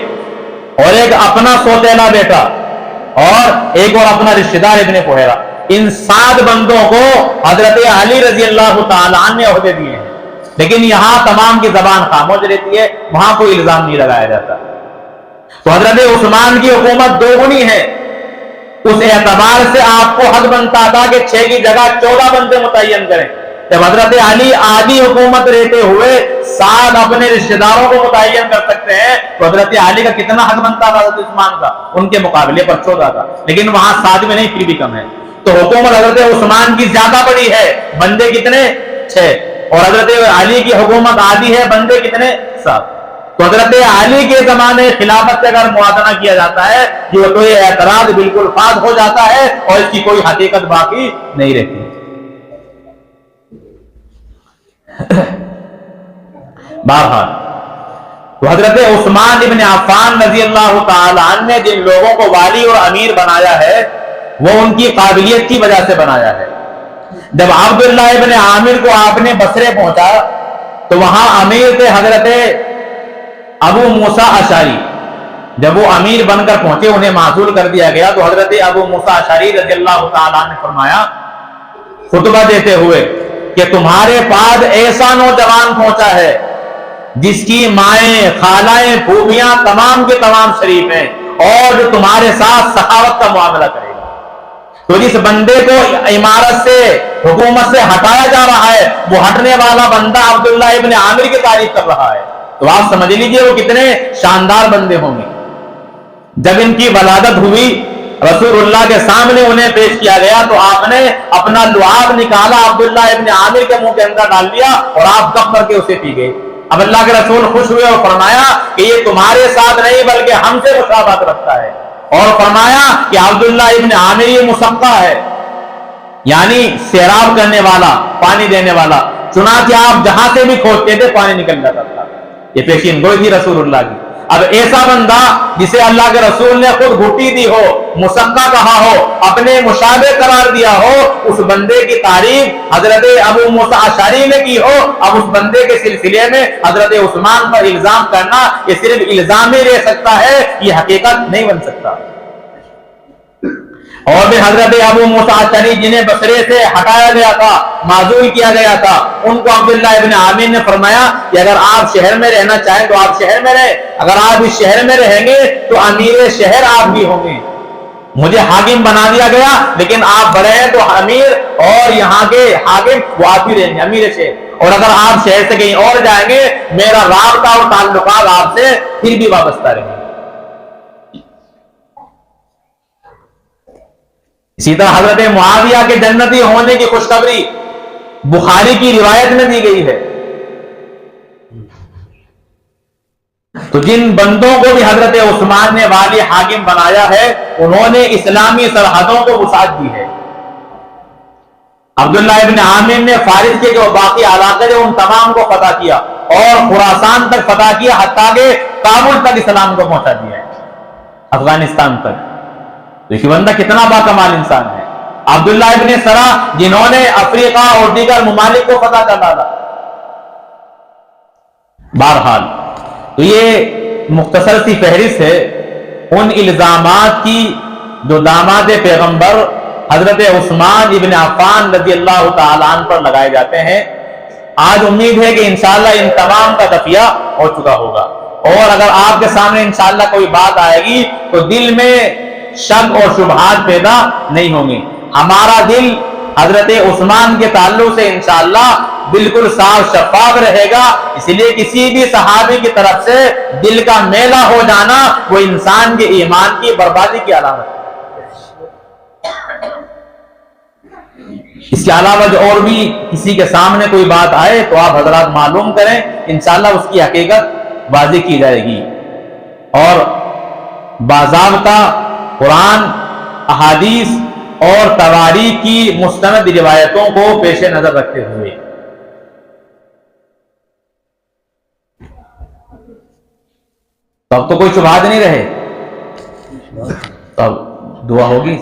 اور ایک اپنا سوتیلا بیٹا اور ایک اور اپنا رشتہ دار ابن فہیرہ، ان 7 بندوں کو حضرت علی رضی اللہ تعالی عنہ نے عہدے دیے ہیں. لیکن یہاں تمام کی زبان خاموش رہتی ہے، وہاں کوئی الزام نہیں لگایا جاتا. تو حضرت عثمان کی حکومت 2 گنی ہے. اس اعتبار سے آپ کو حق بنتا تھا کہ 6 کی جگہ 14 بندے متعین کریں. جب حضرت علی آدھی حکومت رہتے ہوئے 7 اپنے رشتہ داروں کو متعین کر سکتے ہیں تو حضرت علی کا کتنا حق بنتا تھا حضرت عثمان کا؟ ان کے مقابلے پر 14 تھا، لیکن وہاں 7 میں نہیں، پھر بھی کم ہے. تو حکومت حضرت عثمان کی زیادہ بڑی ہے، بندے کتنے؟ 6. اور حضرت علی کی حکومت آدھی ہے، بندے کتنے؟ 7. تو حضرت علی کے زمانے خلافت سے اگر موازنہ کیا جاتا ہے تو یہ اعتراض بالکل فاض ہو جاتا ہے اور اس کی کوئی حقیقت باقی نہیں رہتی. بہرحال تو حضرت عثمان ابن عفان رضی اللہ تعالی عنہ نے جن لوگوں کو والی اور امیر بنایا ہے وہ ان کی قابلیت کی وجہ سے بنایا ہے. جب عبداللہ ابن عامر کو آپ نے بصرے پہنچا تو وہاں امیر تھے حضرت ابو موسیٰ اشعری. جب وہ امیر بن کر پہنچے انہیں معزول کر دیا گیا تو حضرت ابو موسیٰ اشعری رضی اللہ تعالیٰ نے فرمایا خطبہ دیتے ہوئے کہ تمہارے پاس ایسا نوجوان پہنچا ہے جس کی مائیں، خالائیں، پھوپھیاں تمام کے تمام شریف ہیں اور جو تمہارے ساتھ سخاوت کا معاملہ کرے گا. تو جس بندے کو عمارت سے، حکومت سے ہٹایا جا رہا ہے وہ ہٹنے والا بندہ عبداللہ ابن عامر کی تعریف کر رہا ہے تو آپ سمجھ لیجئے وہ کتنے شاندار بندے ہوں گے. جب ان کی ولادت ہوئی رسول اللہ کے سامنے انہیں پیش کیا گیا تو آپ نے اپنا لعاب نکالا، عبداللہ ابن عامر کے منہ کے اندر ڈال دیا اور آپ گپ کر کے اسے پی گئے. اب اللہ کے رسول خوش ہوئے اور فرمایا کہ یہ تمہارے ساتھ نہیں بلکہ ہم سے مشابہت رکھتا ہے، اور فرمایا کہ عبداللہ ابن عامر یہ مسقہ ہے، یعنی سیراب کرنے والا، پانی دینے والا. چنانچہ آپ جہاں سے بھی کھودتے تھے پانی نکل جاتا تھا. یہ پیشین گوئی تھی رسول اللہ کی. اب ایسا بندہ جسے اللہ کے رسول نے خود گھٹی دی ہو، مسقہ کہا ہو، اپنے مشابہ قرار دیا ہو، اس بندے کی تعریف حضرت ابو موسیٰ اشعری نے کی ہو، اب اس بندے کے سلسلے میں حضرت عثمان پر الزام کرنا یہ صرف الزام ہی رہ سکتا ہے، یہ حقیقت نہیں بن سکتا. اور بھی حضرت ابو موسیٰ اشعری جنہیں بصرے سے ہٹایا گیا تھا، معزول کیا گیا تھا، ان کو عبداللہ ابن عامر نے فرمایا کہ اگر آپ شہر میں رہنا چاہیں تو آپ شہر میں رہیں، اگر آپ اس شہر میں رہیں گے تو امیر شہر آپ بھی ہوں گے. مجھے حاکم بنا دیا گیا لیکن آپ بڑے ہیں تو امیر اور یہاں کے حاکم وہ آپ بھی رہیں گے، امیر شہر. اور اگر آپ شہر سے کہیں اور جائیں گے میرا رابطہ اور تعلقات آپ سے پھر بھی وابستہ رہیں گے. اسی طرح حضرت معاویہ کے جنتی ہونے کی خوشخبری بخاری کی روایت میں دی گئی ہے. تو جن بندوں کو بھی حضرت عثمان نے والی حاکم بنایا ہے انہوں نے اسلامی سرحدوں کو وسعت دی ہے. عبداللہ ابن عامر نے فارس کے جو باقی علاقے ان تمام کو فتح کیا اور خراسان تک فتح کیا، حتیٰ کہ کابل تک اسلام کو پہنچا دیا ہے، افغانستان تک. یہ بندہ کتنا باکمال انسان ہے. عبداللہ ابن سرا جنہوں نے افریقہ اور دیگر ممالک کو فتح کر ڈالا. بہرحال تو یہ مختصر سی فہرست ہے ان الزامات کی جو داماد پیغمبر حضرت عثمان ابن عفان رضی اللہ تعالیٰ عنہ پر لگائے جاتے ہیں. آج امید ہے کہ انشاءاللہ ان تمام کا دفیہ ہو چکا ہوگا، اور اگر آپ کے سامنے انشاءاللہ کوئی بات آئے گی تو دل میں شک اور شبہات پیدا نہیں ہوں گے. ہمارا دل حضرت عثمان کے تعلق سے انشاءاللہ بالکل صاف شفاف رہے گا. اس لیے کسی بھی صحابی کی طرف سے دل کا میلا ہو جانا وہ انسان کے ایمان کی بربادی کی علامت ہے. اس کے علاوہ جو اور بھی کسی کے سامنے کوئی بات آئے تو آپ حضرات معلوم کریں، انشاءاللہ اس کی حقیقت واضح کی جائے گی. اور باضابطہ قرآن، احادیث اور تواریخ کی مستند روایتوں کو پیش نظر رکھتے ہوئے تب تو کوئی شبہات نہیں رہے. تب دعا ہوگی.